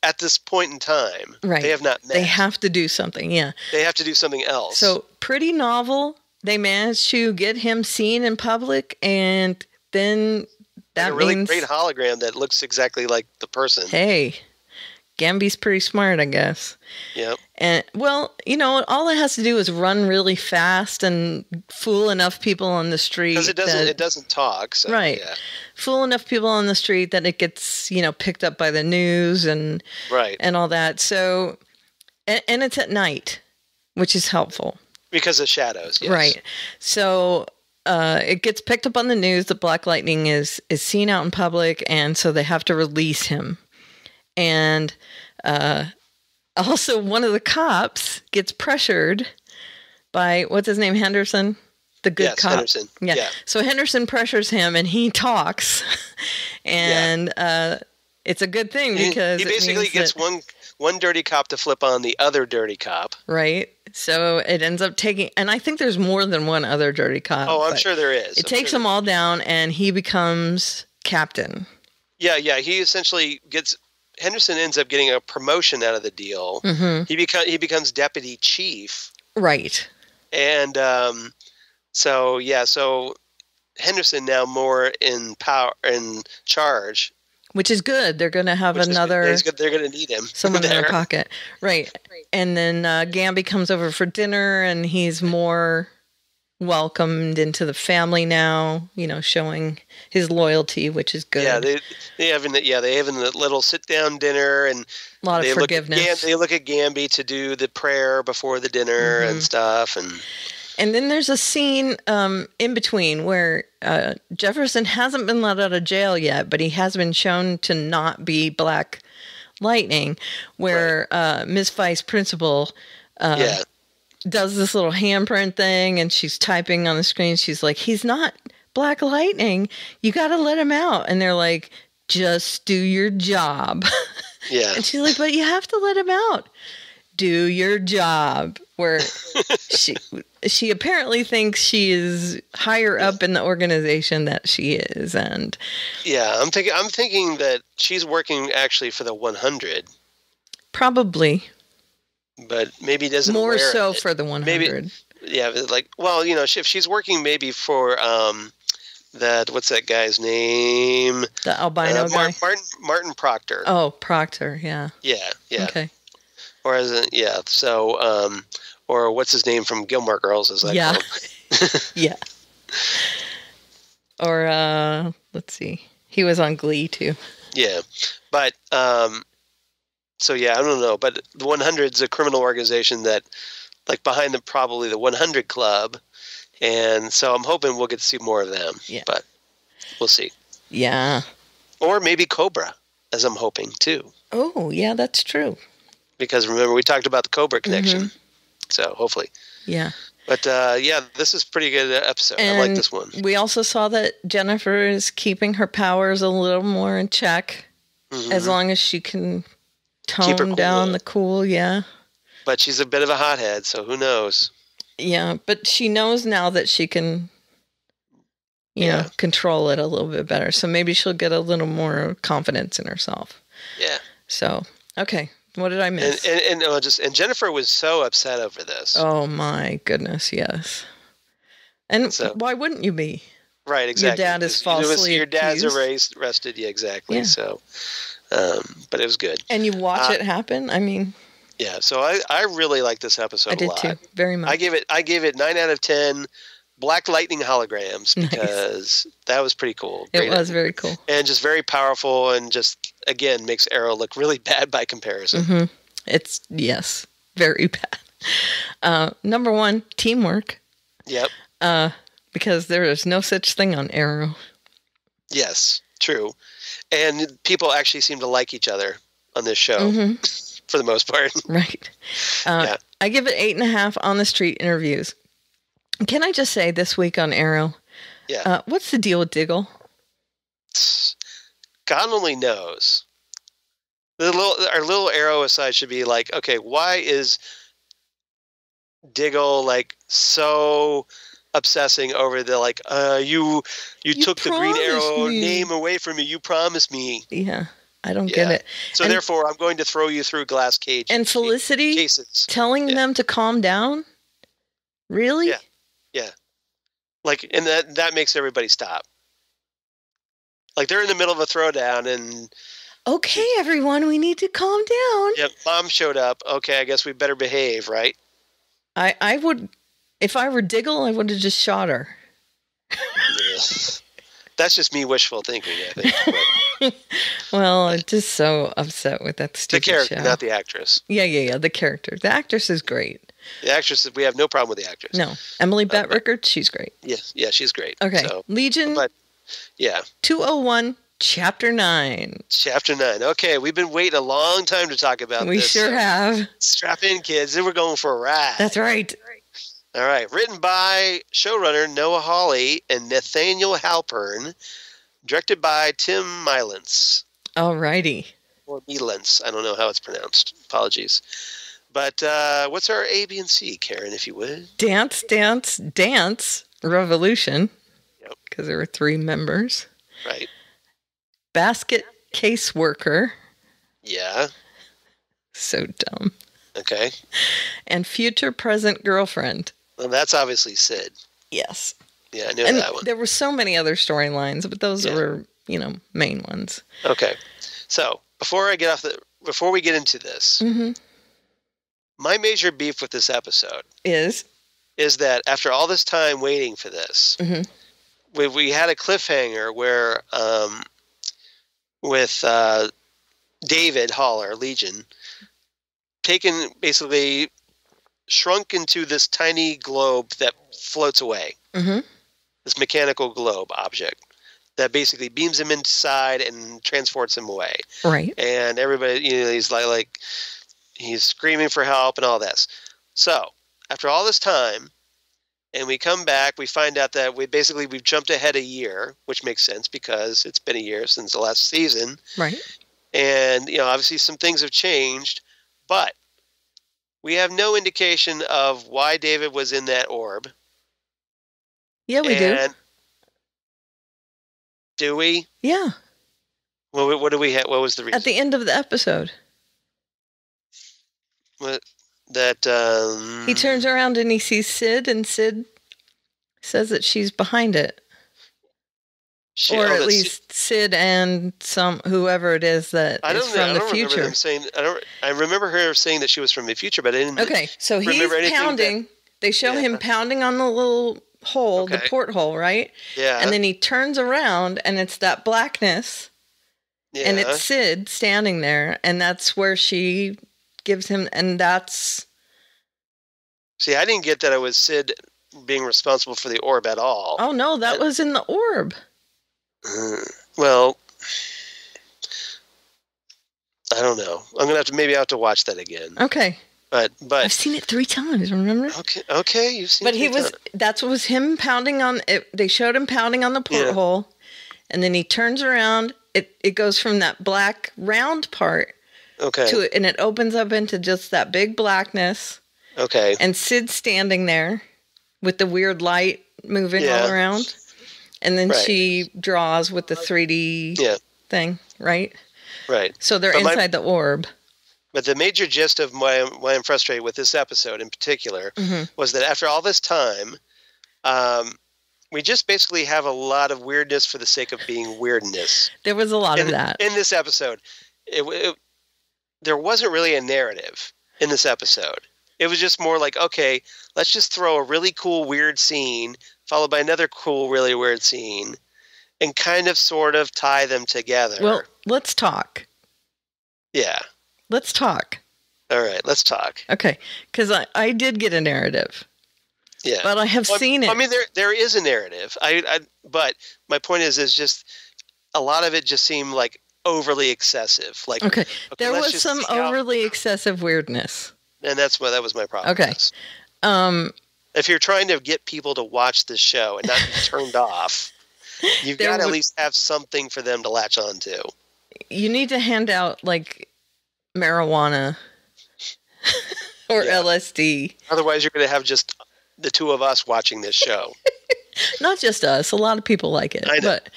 at this point in time, right. They have not met. They have to do something, yeah. They have to do something else. So, pretty novel. They managed to get him seen in public, and then that a really means great hologram that looks exactly like the person. Hey, Gamby's pretty smart, I guess. Yep. And well, all it has to do is run really fast and fool enough people on the street. Because it doesn't talk. So, right. Yeah. Fool enough people on the street that it gets, picked up by the news and all that. So, and it's at night, which is helpful. Because of shadows, yes. Right. So it gets picked up on the news that Black Lightning is seen out in public, and so they have to release him. And also, one of the cops gets pressured by, what's his name, Henderson? The good cop. Henderson. Yeah. So Henderson pressures him, and he talks. And it's a good thing because he basically gets one dirty cop to flip on the other dirty cop. Right. So it ends up taking, and I think there's more than one other dirty cop. Oh, I'm sure there is. It takes them all down, and he becomes captain. Yeah. He essentially Henderson ends up getting a promotion out of the deal. Mm-hmm. He becomes deputy chief. Right. And so Henderson now more in charge. Which is good. They're going to have another. They're going to need him. Someone in their pocket. Right. And then Gamby comes over for dinner, and he's more welcomed into the family now, showing his loyalty, which is good. Yeah, they have a little sit-down dinner, and a lot of forgiveness. They look at Gamby to do the prayer before the dinner and stuff, and then there's a scene in between where Jefferson hasn't been let out of jail yet, but he has been shown to not be Black Lightning, where Ms. Vice Principal does this little handprint thing, and she's typing on the screen. She's like, he's not Black Lightning. You got to let him out. And they're like, just do your job. Yeah. And she's like, but you have to let him out. Do your job. Where she apparently thinks she is higher up in the organization that she is. And I'm thinking that she's working actually for the 100. Probably. But maybe doesn't more wear so it. For the 100. Maybe, if she's working maybe for what's that guy's name? The albino guy? Martin Proctor. Oh, Proctor, yeah. Yeah. Okay. Or or what's his name from Gilmore Girls? Is that called? Yeah. Or let's see, he was on Glee too. Yeah, but so I don't know, but the 100 is a criminal organization that, like, behind them probably the 100 Club, and so I'm hoping we'll get to see more of them. Yeah, but we'll see. Yeah, or maybe Cobra, as I'm hoping too. Oh, yeah, that's true. Because remember, we talked about the Cobra connection, so hopefully. Yeah. But this is a pretty good episode. And I like this one. We also saw that Jennifer is keeping her powers a little more in check, as long as she can tone down the cool. Yeah. But she's a bit of a hothead, so who knows? Yeah, but she knows now that she can, control it a little bit better. So maybe she'll get a little more confidence in herself. Yeah. So, okay. What did I miss? And Jennifer was so upset over this. Oh my goodness, yes. And so, why wouldn't you be? Right, exactly. Your dad is falsely your dad's accused. arrested. Yeah, exactly. Yeah. So, but it was good. And you watch it happen. I mean, yeah. So I really like this episode a lot. I did too, very much. I gave it 9 out of 10. Black Lightning holograms, because that was pretty cool. It was very cool. And just very powerful, and just, again, makes Arrow look really bad by comparison. It's, yes, very bad. Number one, teamwork. Yep. Because there is no such thing on Arrow. Yes, true. And people actually seem to like each other on this show, for the most part. Right. I give it 8.5 on the street interviews. Can I just say this week on Arrow? Yeah. What's the deal with Diggle? God only knows. Our little Arrow aside should be like, okay, why is Diggle like so obsessing over the you took the Green Arrow name away from me. You promised me. Yeah. I don't get it. So therefore, I'm going to throw you through glass cage. And Felicity cases. telling them to calm down? Really? Yeah. Yeah. And that makes everybody stop. Like they're in the middle of a throwdown, and Okay, everyone, we need to calm down. yep, Mom showed up. Okay, I guess we better behave, right? I would, if I were Diggle, I would have just shot her. That's just me wishful thinking, I think. But Well, I'm just so upset with that the stupid character, show. not the actress. Yeah, the character. The actress is great. The actress, we have no problem with the actress. No, Emily Bett Rickard, she's great. Yeah, she's great. Okay, So, Legion but yeah, 201, Chapter 9. Chapter 9. Okay, we've been waiting a long time to talk about We this. sure have. Strap in, kids, and we're going for a ride. That's right. All right. Written by showrunner Noah Hawley and Nathaniel Halpern. Directed by Tim Milance. All righty. Or Milance. I don't know how it's pronounced. Apologies. But what's our A, B, and C, Karen, if you would? Dance, Dance, Dance Revolution. Yep. Because there were 3 members. Right. Basket Caseworker. Yeah. So dumb. Okay. And Future Present Girlfriend. Well, that's obviously Sid. Yes. Yeah, I knew And that one. there were so many other storylines, but those Yeah. were, main ones. Okay. So, before we get into this, Mm-hmm. my major beef with this episode Is? is that after all this time waiting for this, Mm-hmm. we had a cliffhanger where with David Haller, Legion, basically shrunk into this tiny globe that floats away. Mm-hmm. This mechanical globe object that basically beams him inside and transports him away. Right. And everybody, he's like he's screaming for help and all this. So after all this time, and we come back, we find out that we've jumped ahead a year, which makes sense because it's been a year since the last season. Right. And, obviously some things have changed, but we have no indication of why David was in that orb. Yeah, we do. Do we? Yeah. Well, what do we have? What was the reason? At the end of the episode. What, that He turns around and he sees Sid, and Sid says that she's behind it. Or at least Sid and whoever it is that is from the future. Remember them saying. I remember her saying that she was from the future, but I didn't. Okay, so he's pounding. They show him pounding on the little hole, the porthole, right? Yeah. And then he turns around, and it's that blackness, and it's Sid standing there, and that's where she gives him, and that's. See, I didn't get that it was Sid being responsible for the orb at all. Oh no, that was in the orb. Well, I don't know. I'm gonna have to watch that again. Okay. But I've seen it 3 times. Remember? Okay, you've seen. But that's what was him pounding on it. They showed him pounding on the porthole, and then he turns around. It goes from that black round part, to it, and it opens up into just that big blackness. Okay. And Sid's standing there with the weird light moving all around. And then she draws with the 3D thing, right? Right. So they're inside the orb. But the major gist of why I'm frustrated with this episode in particular was that after all this time, we just basically have a lot of weirdness for the sake of being weirdness. There was a lot of that. In this episode. There wasn't really a narrative in this episode. It was just more like, okay, let's just throw a really cool, weird scene, followed by another cool, really weird scene, and kind of sort of tie them together. Well, let's talk. Yeah. Let's talk. All right, let's talk. Okay, because I did get a narrative. Yeah. But I have seen it. I mean, there is a narrative. But my point is just a lot of it just seemed like overly excessive. Like, okay there was some overly excessive weirdness. And that was my problem. Okay. If you're trying to get people to watch this show and not be turned off, you've got to at least have something for them to latch on to. You need to hand out, like, marijuana or LSD. Otherwise, you're going to have just the 2 of us watching this show. Not just us. A lot of people like it. I know. But,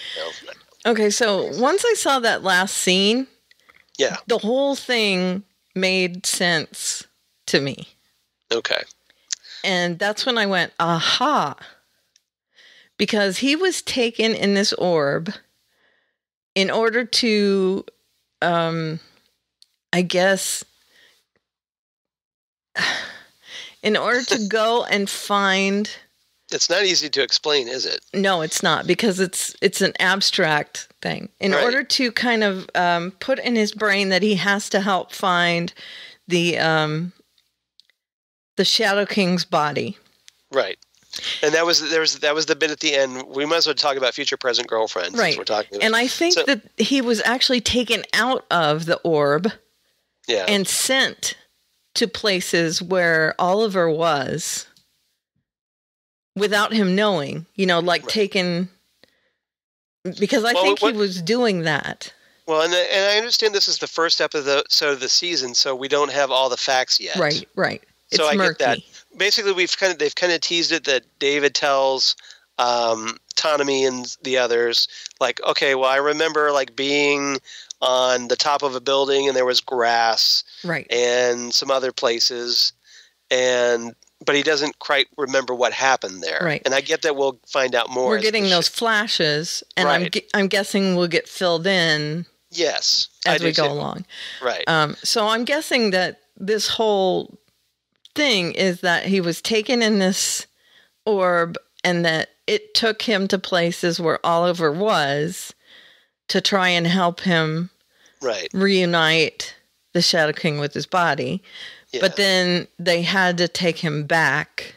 okay, so once I saw that last scene, the whole thing made sense to me. Okay. And that's when I went, aha. Because he was taken in this orb in order to, I guess, in order to go and find. It's not easy to explain, is it? No, it's not, because it's an abstract thing. In order to kind of put in his brain that he has to help find the Shadow King's body. Right. And that was the bit at the end. We might as well talk about future present girlfriend. Right. Since we're talking about. And I think that he was actually taken out of the orb and sent to places where Oliver was. Without him knowing, taken, because I think he was doing that. Well, and I understand this is the first episode of the season, so we don't have all the facts yet. Right. So I murky. get that. Basically, they've kind of teased it that David tells Tanami and the others, like, okay, well, I remember like being on the top of a building and there was grass, and some other places, but he doesn't quite remember what happened there. Right. And I get that we'll find out more. We're getting those flashes, and I'm guessing we'll get filled in. Yes. As we go along. Right. So I'm guessing that this whole thing is that he was taken in this orb and that it took him to places where Oliver was to try and help him reunite the Shadow King with his body. Yeah. But then they had to take him back.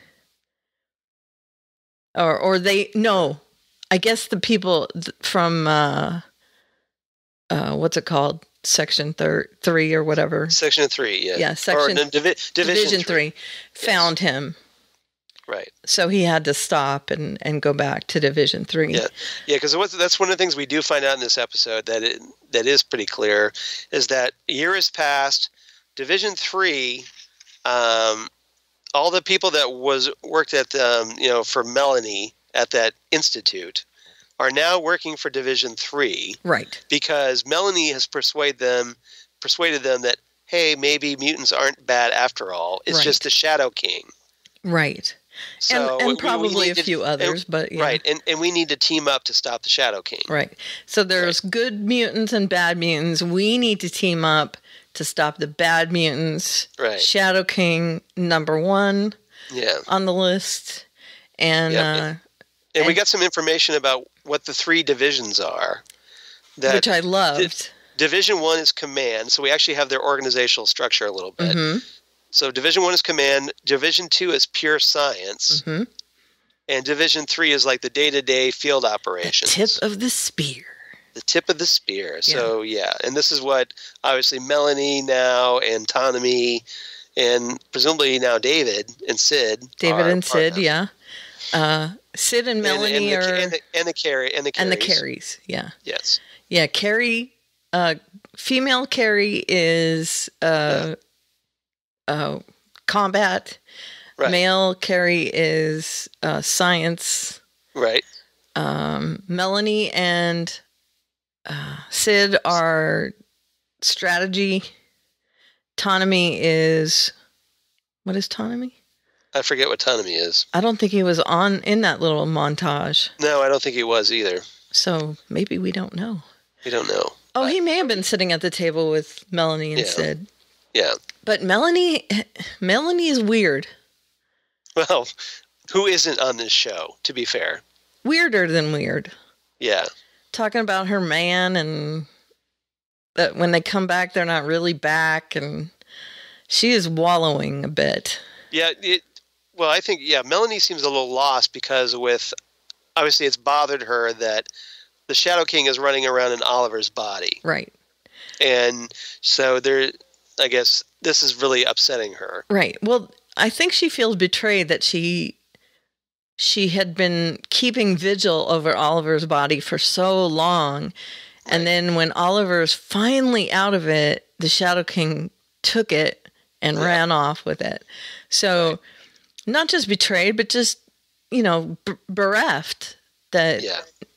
I guess the people from, what's it called? Section 3 or whatever. Section 3, yeah. Yeah, Division 3 found him. Right. So he had to stop and go back to Division 3. Yeah, because that's one of the things we do find out in this episode that is pretty clear, is that a year has passed. Division 3, all the people that worked at for Melanie at that institute are now working for Division 3. Right. Because Melanie has persuaded them that, hey, maybe mutants aren't bad after all. It's just the Shadow King. Right. So and probably a few others, but yeah. Right, and we need to team up to stop the Shadow King. Right. So there's good mutants and bad mutants. We need to team up to stop the bad mutants. Right. Shadow King, number 1 on the list. And we got some information about what the 3 divisions are. Which I loved. Division 1 is command, so we actually have their organizational structure a little bit. Mm-hmm. So Division 1 is command, Division 2 is pure science, and Division 3 is like the day-to-day field operations. The tip of the spear. The tip of the spear. So, and this is what, obviously, Melanie now and Tanami and presumably now David and Sid. Sid, yeah. Sid and Melanie and the Carries. Yeah. Yes. Yeah, Carrie, female Carrie is combat. Right. Male Carrie is science. Right. Melanie and Sid are strategy. Tanami is... What is Tanami? I forget what Tanami is. I don't think he was in that little montage. No, I don't think he was either. So maybe we don't know. We don't know. Oh, he may have been sitting at the table with Melanie and Sid. Yeah. But Melanie is weird. Well, who isn't on this show, to be fair? Weirder than weird. Yeah. Talking about her man and that when they come back, they're not really back. And she is wallowing a bit. Yeah. Well, I think, Melanie seems a little lost because obviously it's bothered her that the Shadow King is running around in Oliver's body. Right. And so I guess this is really upsetting her. Right. Well, I think she feels betrayed that she had been keeping vigil over Oliver's body for so long. Right. And then when Oliver's finally out of it, the Shadow King took it and ran off with it. So not just betrayed, but just, bereft that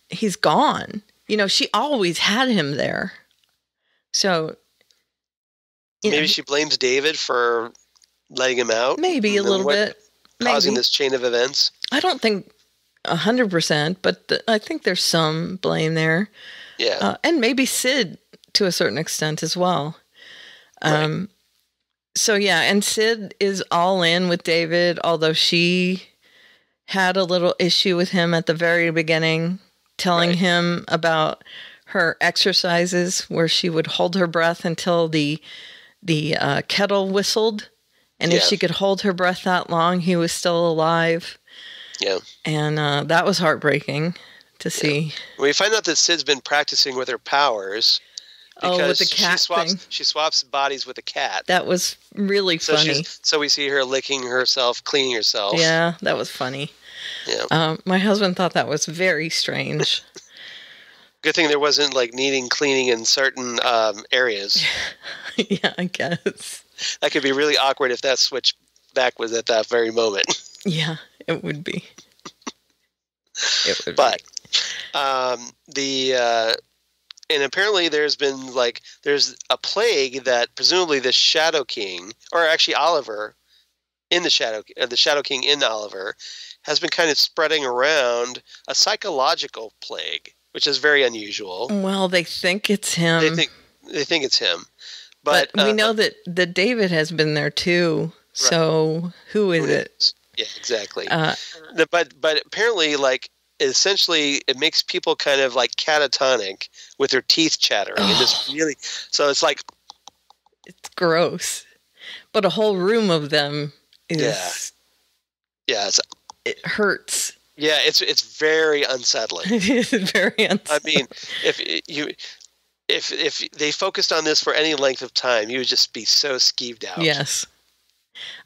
he's gone. She always had him there. So maybe she blames David for letting him out. Maybe a little bit. Causing this chain of events. I don't think 100%, but I think there's some blame there. Yeah. And maybe Sid to a certain extent as well. Right. So, yeah, and Sid is all in with David, although she had a little issue with him at the very beginning, telling him about her exercises where she would hold her breath until the kettle whistled. And if she could hold her breath that long, he was still alive. Yeah. And that was heartbreaking to see. We find out that Sid's been practicing with her powers because with the cat she swaps bodies with a cat. That was really funny. So we see her licking herself, cleaning herself. Yeah, that was funny. Yeah. My husband thought that was very strange. Good thing there wasn't like needing cleaning in certain areas. Yeah, I guess. That could be really awkward if that switch back was at that very moment. Yeah, it would be. And apparently there's a plague that presumably the Shadow King, or actually Oliver, in the Shadow King in Oliver, has been kind of spreading around a psychological plague, which is very unusual. Well, they think it's him. They think it's him, but we know that David has been there too. Right. So who is it? Yeah, exactly. But apparently, like, essentially, it makes people kind of like catatonic with their teeth chattering. And just really, so it's like, it's gross. But a whole room of them is. Yeah. It hurts. Yeah, it's very unsettling. It is very unsettling. I mean, if they focused on this for any length of time, you would just be so skeeved out. Yes.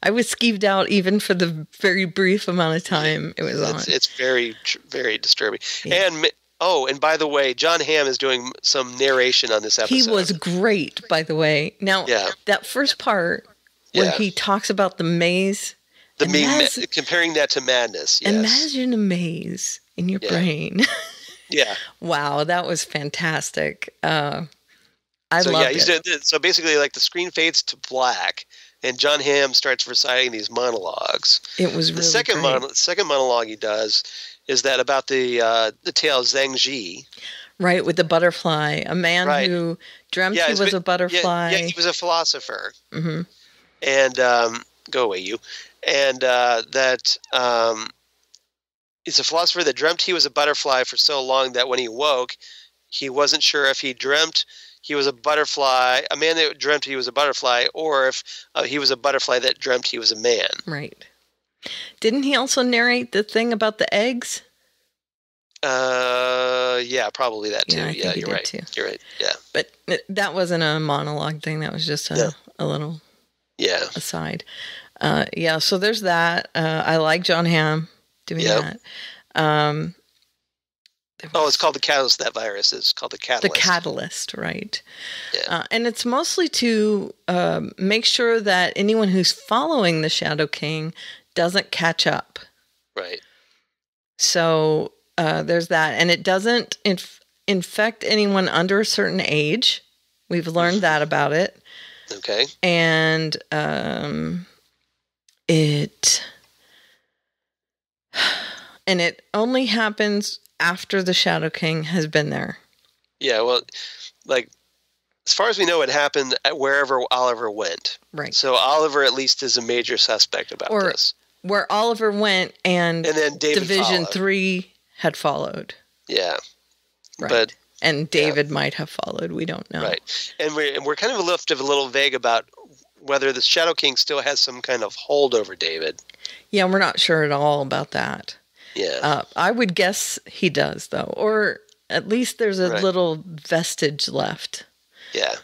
I was skeeved out even for the very brief amount of time it was on. It's very, very disturbing. Yeah. And by the way, John Hamm is doing some narration on this episode. He was great, by the way. Now, that first part where he talks about the maze. Comparing that to madness. Yes. Imagine a maze in your brain. Yeah. Wow, that was fantastic. I loved it. So basically, like, the screen fades to black, and John Hamm starts reciting these monologues. It was really the second monologue he does is that about the tale of Zhang Ji. Right, with the butterfly. A man who dreamt he was a butterfly. Yeah, he was a philosopher. Mm-hmm. And go away, you. And that he's a philosopher that dreamt he was a butterfly for so long that when he woke, he wasn't sure if he dreamt he was a butterfly, a man that dreamt he was a butterfly, or if he was a butterfly that dreamt he was a man. Right. Didn't he also narrate the thing about the eggs? Yeah, probably that too. Yeah, you're right. Too. You're right. Yeah. But that wasn't a monologue thing. That was just a little aside. So there's that. I like John Hamm doing that. It's called the Catalyst, that virus. It's called the Catalyst. The Catalyst, right. Yeah. And it's mostly to make sure that anyone who's following the Shadow King doesn't catch up. Right. So there's that. And it doesn't infect anyone under a certain age. We've learned that about it. Okay. And it only happens after the Shadow King has been there. Yeah, well, like, as far as we know, it happened at wherever Oliver went. Right. So Oliver at least is a major suspect about this. Where Oliver went and then David Division 3 had followed. Yeah. Right. And David might have followed. We don't know. Right. And we're kind of a little vague about whether the Shadow King still has some kind of hold over David. Yeah, we're not sure at all about that. Yeah. I would guess he does, though. Or at least there's a little vestige left. Yeah.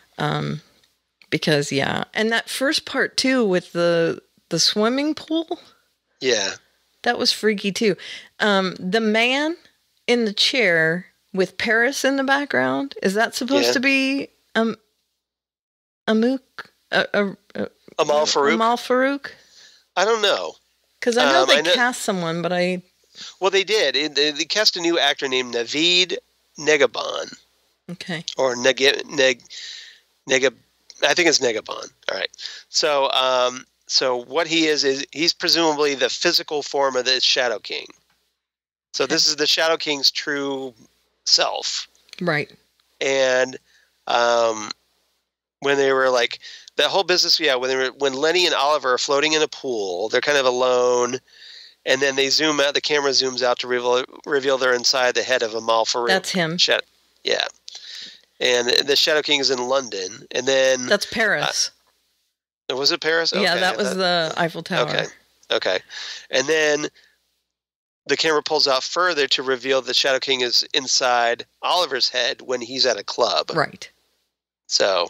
Because, and that first part, too, with the swimming pool. Yeah. That was freaky, too. The man in the chair with Paris in the background, is that supposed to be Amal Farouk? Amal Farouk? I don't know. Because I know they cast someone, but I... Well, they did. They cast a new actor named Naveed Negahban. Okay. Or I think it's Negahban. All right. So what he is he's presumably the physical form of the Shadow King. So this is the Shadow King's true self. Right. And when they were like that whole business, when Lenny and Oliver are floating in a pool, they're kind of alone, and then they zoom out. The camera zooms out to reveal they're inside the head of Amal Farouk. That's him. Yeah, and the Shadow King is in London, and then that's Paris. Was it Paris? Yeah, okay, that was the Eiffel Tower. Okay, and then the camera pulls out further to reveal the Shadow King is inside Oliver's head when he's at a club. Right. So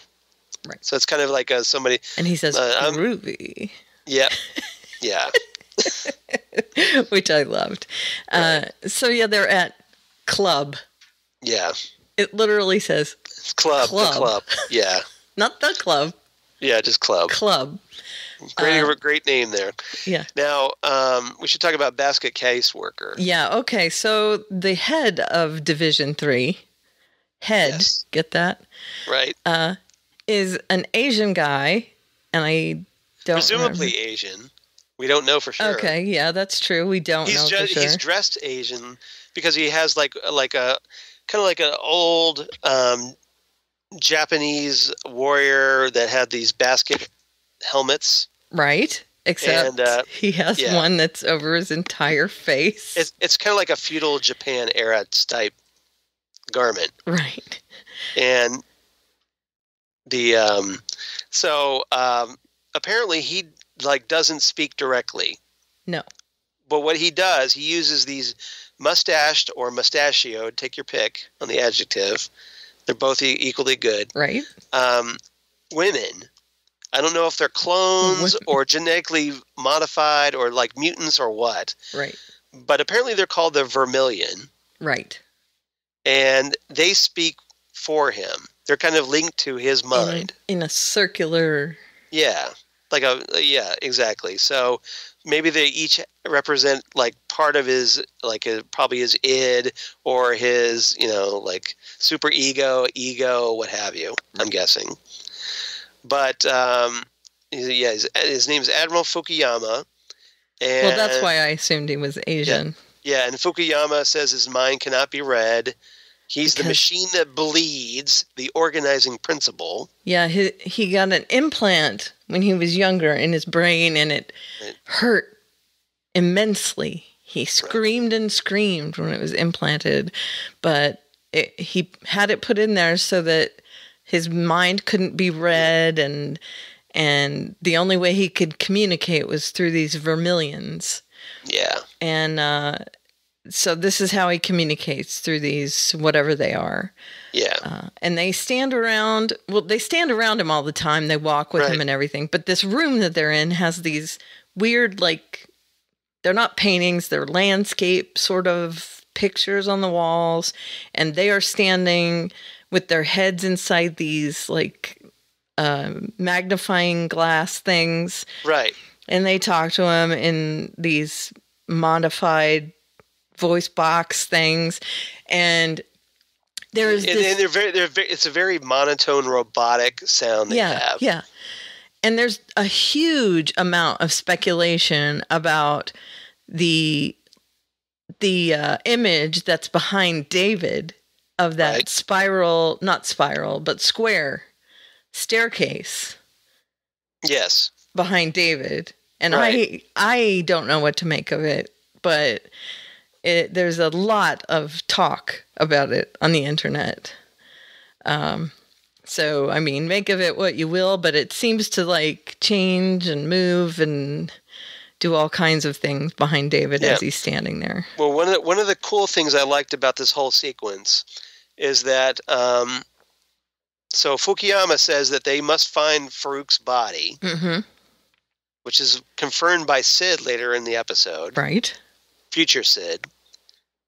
it's kind of like somebody. And he says, Ruby. Yeah. Yeah. Which I loved. Right. So, yeah, they're at club. Yeah. It literally says club. The club. Yeah. Not the club. Yeah, just club. Club. Great name there. Yeah. Now, we should talk about Basket Case Worker. Yeah, okay. So the head of Division 3, yes. Get that? Right. Is an Asian guy, and I don't Presumably remember. Asian. We don't know for sure. Okay, yeah, that's true. We don't know for sure. He's dressed Asian because he has like a kind of like an old Japanese warrior that had these basket helmets. Right. Except he has one that's over his entire face. It's kind of like a feudal Japan era type garment. Right. And the apparently he doesn't speak directly. No. But what he does, he uses these mustached or mustachioed, take your pick on the adjective. They're both equally good. Right. Women. I don't know if they're clones or genetically modified or like mutants or what. Right. But apparently they're called the Vermilion. Right. And they speak for him. They're kind of linked to his mind. In a circular... Yeah. Exactly. So maybe they each represent like part of his, probably his id or his, super ego, what have you, I'm guessing. But, his name is Admiral Fukuyama. And, well, that's why I assumed he was Asian. Yeah, and Fukuyama says his mind cannot be read. He's the machine that bleeds, the organizing principle. Yeah, he got an implant when he was younger in his brain, and it hurt immensely. He screamed and screamed when it was implanted, but he had it put in there so that his mind couldn't be read, and the only way he could communicate was through these vermilions. Yeah. And so this is how he communicates, through these, whatever they are. Yeah. And they stand around him all the time. They walk with him and everything. But this room that they're in has these weird, they're not paintings, they're landscape sort of pictures on the walls. And they are standing with their heads inside these, magnifying glass things. Right. And they talk to him in these modified voice box things, and there's it's a very monotone robotic sound they have. Yeah. And there's a huge amount of speculation about the image that's behind David of that square staircase. Yes. Behind David. And I don't know what to make of it, but there's a lot of talk about it on the internet. So, I mean, make of it what you will, but it seems to change and move and do all kinds of things behind David as he's standing there. Well, one of the cool things I liked about this whole sequence is that, so Fukuyama says that they must find Farouk's body, which is confirmed by Sid later in the episode. Right. Future Sid.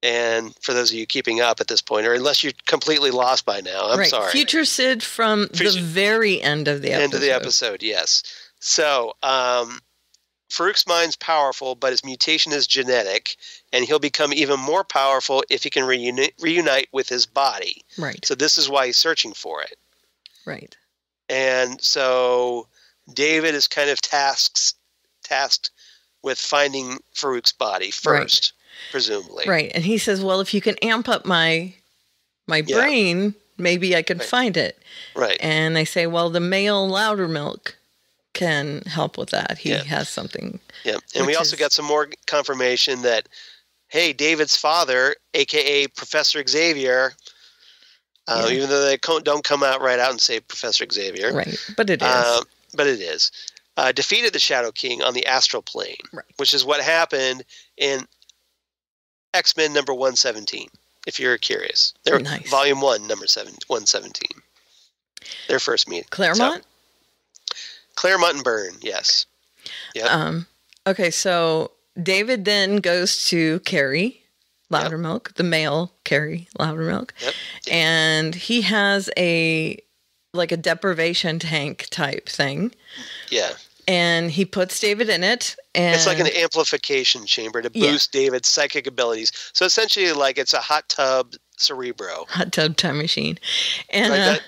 And for those of you keeping up at this point, or unless you're completely lost by now, I'm sorry. Future Sid from the very end of the episode. End of the episode, yes. So, Farouk's mind's powerful, but his mutation is genetic, and he'll become even more powerful if he can reunite with his body. Right. So this is why he's searching for it. Right. And so David is kind of tasked with finding Farouk's body first, presumably. Right. And he says, well, if you can amp up my brain, Maybe I could find it. Right. And they say, well, the male Loudermilk can help with that. He has something. Yeah. And we also got some more confirmation that, hey, David's father, a.k.a. Professor Xavier, even though they don't come out right out and say Professor Xavier. Right. But it is. Defeated the Shadow King on the astral plane, which is what happened in X-Men number 117, if you're curious. Nice. Volume 1, number 117. Their first meeting. Claremont? Claremont and Byrne, yes. Yep. Okay, so David then goes to Carrie Loudermilk, the male Carrie Loudermilk, and he has a deprivation tank type thing. Yeah. And he puts David in it. And it's like an amplification chamber to boost David's psychic abilities. So essentially, like, it's a hot tub Cerebro. Hot tub time machine. And, like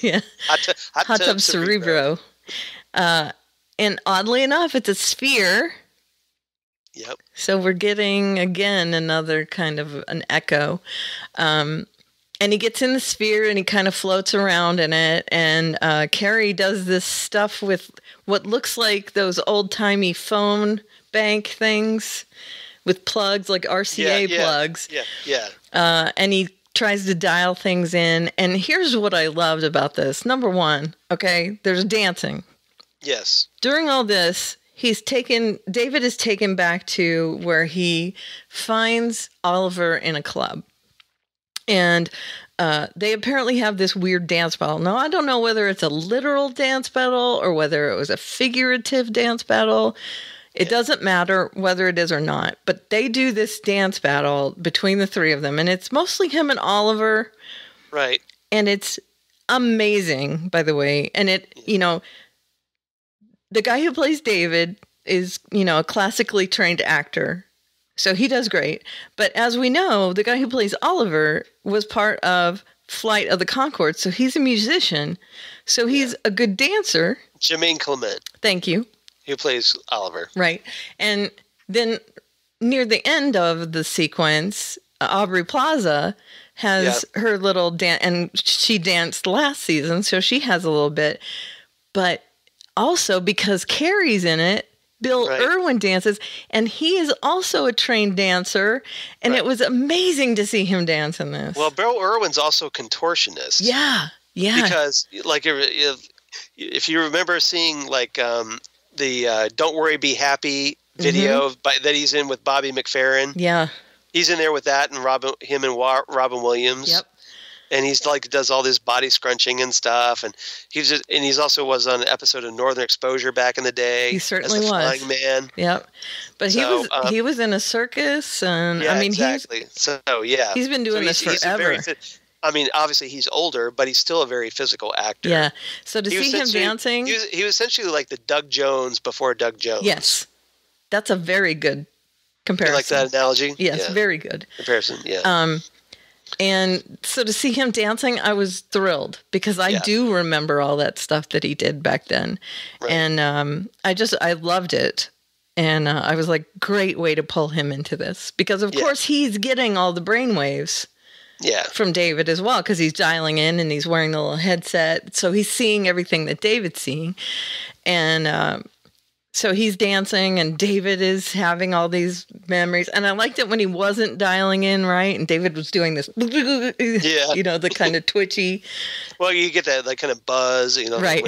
yeah. Hot tub Cerebro. And oddly enough, it's a sphere. Yep. So we're getting, again, another kind of an echo. And he gets in the sphere and he kind of floats around in it. And Carrie does this stuff with what looks like those old-timey phone bank things with plugs, like RCA plugs. Yeah. And he tries to dial things in. And here's what I loved about this. Number one, okay, there's dancing. Yes. During all this, David is taken back to where he finds Oliver in a club. And they apparently have this weird dance battle. Now, I don't know whether it's a literal dance battle or whether it was a figurative dance battle. It doesn't matter whether it is or not. But they do this dance battle between the three of them. And it's mostly him and Oliver. Right. And it's amazing, by the way. And the guy who plays David is, a classically trained actor. So he does great. But as we know, the guy who plays Oliver was part of Flight of the Conchords. So he's a musician. So he's a good dancer. Jermaine Clement. Thank you. Who plays Oliver. Right. And then near the end of the sequence, Aubrey Plaza has her little dance. And she danced last season, so she has a little bit. But also because Carrie's in it, Bill Irwin dances, and he is also a trained dancer, and it was amazing to see him dance in this. Well, Bill Irwin's also a contortionist. Yeah. Because, like, if you remember seeing, like, the Don't Worry, Be Happy video that he's in with Bobby McFerrin. Yeah. He's in there with that and Robin Williams. Yep. And he's does all this body scrunching and stuff, and he's also was on an episode of Northern Exposure back in the day. He certainly as the was. Flying Man. Yep, but he was in a circus, and exactly. he's been doing this forever. Obviously he's older, but he's still a very physical actor. Yeah. So to see him dancing, he was essentially like the Doug Jones before Doug Jones. Yes, that's a very good comparison. You like that analogy? Yes, very good comparison. Yeah. And so to see him dancing, I was thrilled because I do remember all that stuff that he did back then. Right. And I loved it. And I was like, great way to pull him into this. Because, of course, he's getting all the brainwaves from David as well because he's dialing in and he's wearing the little headset. So he's seeing everything that David's seeing. And so he's dancing and David is having all these memories. And I liked it when he wasn't dialing in, right? And David was doing this, the kind of twitchy. Well, you get that kind of buzz, Right,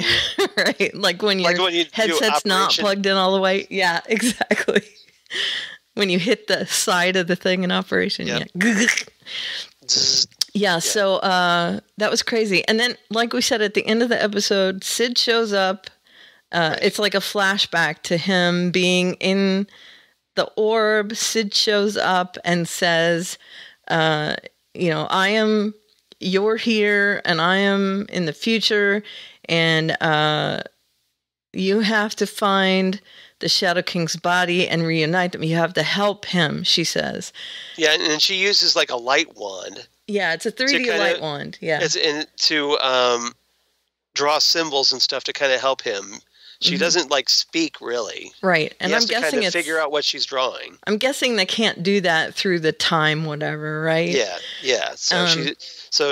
right. Like when your headset's not plugged in all the way. Yeah, exactly. When you hit the side of the thing in operation. Yeah, so that was crazy. And then, like we said, at the end of the episode, Sid shows up. It's like a flashback to him being in the orb. Sid shows up and says, you're here and I am in the future. And you have to find the Shadow King's body and reunite them. You have to help him, she says. Yeah, and she uses like a light wand. Yeah, it's a 3D light wand. Yeah. To draw symbols and stuff to kind of help him. She doesn't like speak really. Right. And he has I'm to guessing kind of it's figure out what she's drawing. I'm guessing they can't do that through the time, whatever, right? Yeah. So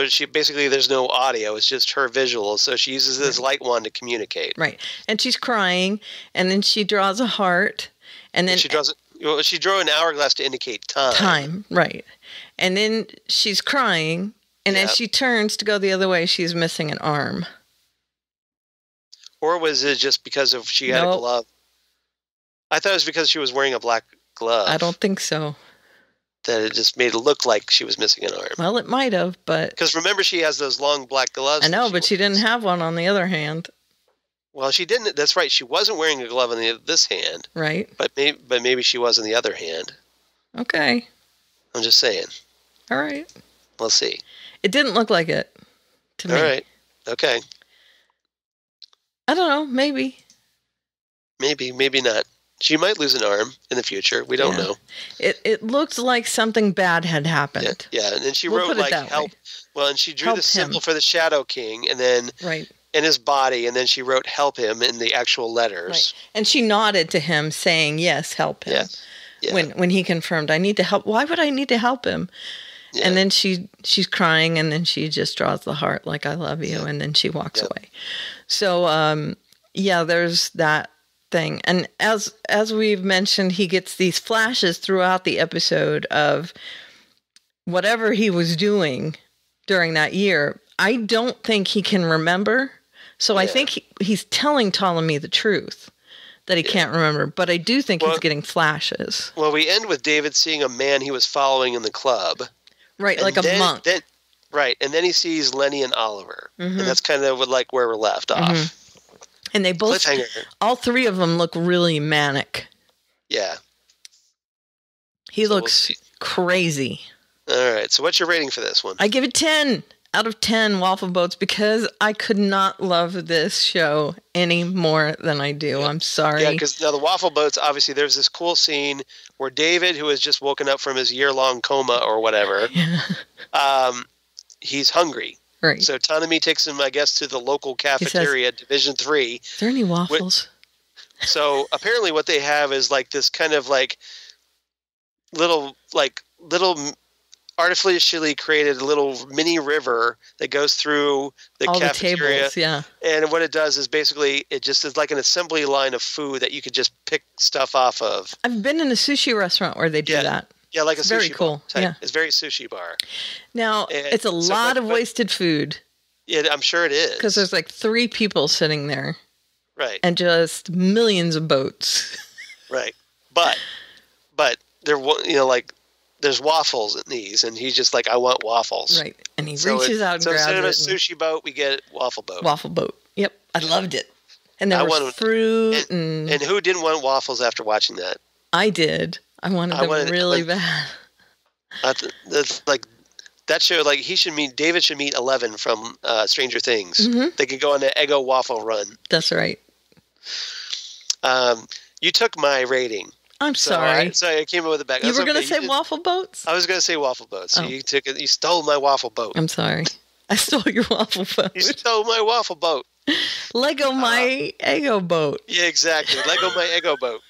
she basically there's no audio. It's just her visual. So she uses this light wand to communicate. Right. And she's crying, and then she draws a heart, and then she drew an hourglass to indicate time. Time, right. And then she's crying, and as she turns to go the other way, she's missing an arm. Or was it just because of she had a glove? I thought it was because she was wearing a black glove. I don't think so. That it just made it look like she was missing an arm. Well, it might have, but... Because remember, she has those long black gloves. I know, but she didn't have one on the other hand. Well, she didn't. That's right. She wasn't wearing a glove on this hand. Right. But maybe she was on the other hand. Okay. I'm just saying. All right. We'll see. It didn't look like it to me. All right. Okay. I don't know. Maybe. Maybe not. She might lose an arm in the future. We don't know. It looked like something bad had happened. Yeah. And then she wrote like help. Way. Well, and she drew the symbol for the Shadow King, and then in his body, and then she wrote "help him" in the actual letters. Right. And she nodded to him, saying, "Yes, help him." Yeah. When he confirmed, "I need to help." Why would I need to help him? Yeah. And then she's crying, and then she just draws the heart like "I love you," and then she walks away. So there's that thing. And as we've mentioned, he gets these flashes throughout the episode of whatever he was doing during that year. I don't think he can remember. So I think he's telling Ptolemy the truth that he can't remember, but I do think he's getting flashes. Well, we end with David seeing a man he was following in the club. Right, like a monk. Right, and then he sees Lenny and Oliver, and that's kind of like where we're left off. And they both, all three of them look really manic. Yeah. He looks crazy. All right, so what's your rating for this one? I give it 10 out of 10 waffle boats because I could not love this show any more than I do. I'm sorry. Yeah, because now the waffle boats, obviously there's this cool scene where David, who has just woken up from his year-long coma or whatever, he's hungry. Right. So Ptolemy takes him, I guess, to the local cafeteria, Division 3. Is there any waffles? So apparently what they have is like this kind of like little artificially created little mini river that goes through the cafeteria. The tables, And what it does is basically it just is like an assembly line of food that you could just pick stuff off of. I've been in a sushi restaurant where they do that. Yeah, like it's a sushi very cool. bar. Yeah. It's very sushi bar. Now, it's a lot of wasted food. Yeah, I'm sure it is. Because there's like 3 people sitting there. Right. And just millions of boats. Right. But there, like there's waffles in these, and he's just like, I want waffles. Right. And he reaches out and grabs it. So instead of a sushi boat, we get waffle boat. Waffle boat. Yep. I loved it. And there was fruit. And who didn't want waffles after watching that? I did. I wanted them really bad. That's like that show. Like David should meet 11 from Stranger Things. They could go on an Eggo waffle run. That's right. You took my rating. I'm sorry. So I came up with a back. You were going to say waffle boats? I was going to say waffle boats. So you stole my waffle boat. I'm sorry. I stole your waffle boat. You stole my waffle boat. Lego my Eggo boat. Yeah, exactly. Lego my Eggo boat.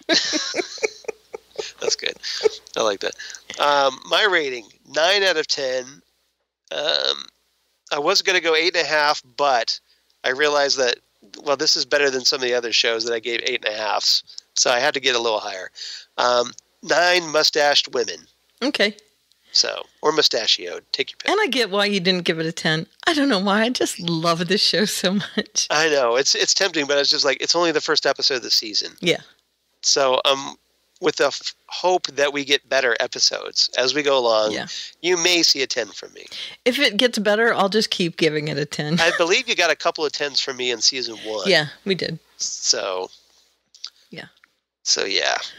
That's good. I like that. My rating, 9 out of 10. I was going to go 8.5, but I realized that, this is better than some of the other shows that I gave 8.5s. So I had to get a little higher. 9 mustached women. Okay. So, or mustachioed. Take your pick. And I get why you didn't give it a 10. I don't know why. I just love this show so much. I know. It's tempting, but it's just like, it's only the first episode of the season. Yeah. So, with the hope that we get better episodes as we go along, you may see a 10 from me. If it gets better, I'll just keep giving it a 10. I believe you got a couple of 10s from me in season 1. Yeah, we did. So,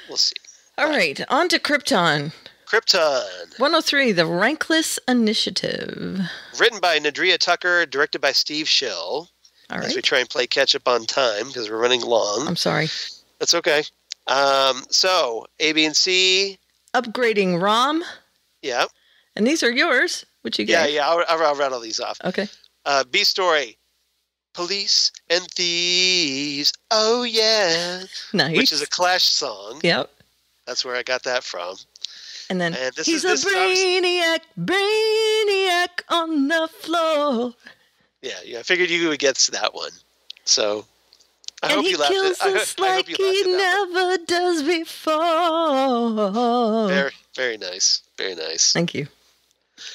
we'll see. All right, on to Krypton. Krypton. 103, The Rankless Initiative. Written by Nadria Tucker, directed by Steve Schill. All right. As we try and play catch up on time because we're running long. I'm sorry. That's okay. So, A, B, and C. Upgrading ROM. Yeah. And these are yours. What you get? Yeah, I'll rattle these off. Okay. B story. Police and Thieves, oh yeah. Nice. Which is a Clash song. Yep. That's where I got that from. And then this he's is a brainiac on the floor. Yeah, I figured you would get that one. So I hope you laughed kills us like he never does before. Very, very nice. Very nice. Thank you.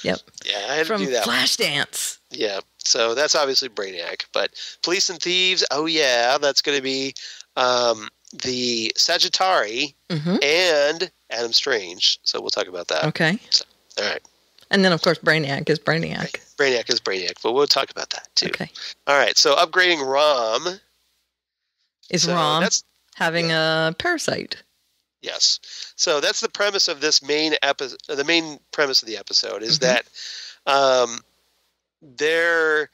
Yep. Yeah, I had from to do that Flashdance. Yeah, so that's obviously Brainiac. But Police and Thieves, oh yeah, that's going to be the Sagittari and Adam Strange. So we'll talk about that. Okay. So, all right. And then, of course, Brainiac is Brainiac. Brainiac is Brainiac, but we'll talk about that too. Okay. All right, so upgrading Rom. Is Rom having a parasite? Yes. So that's the premise of this main episode. The main premise of the episode is that they're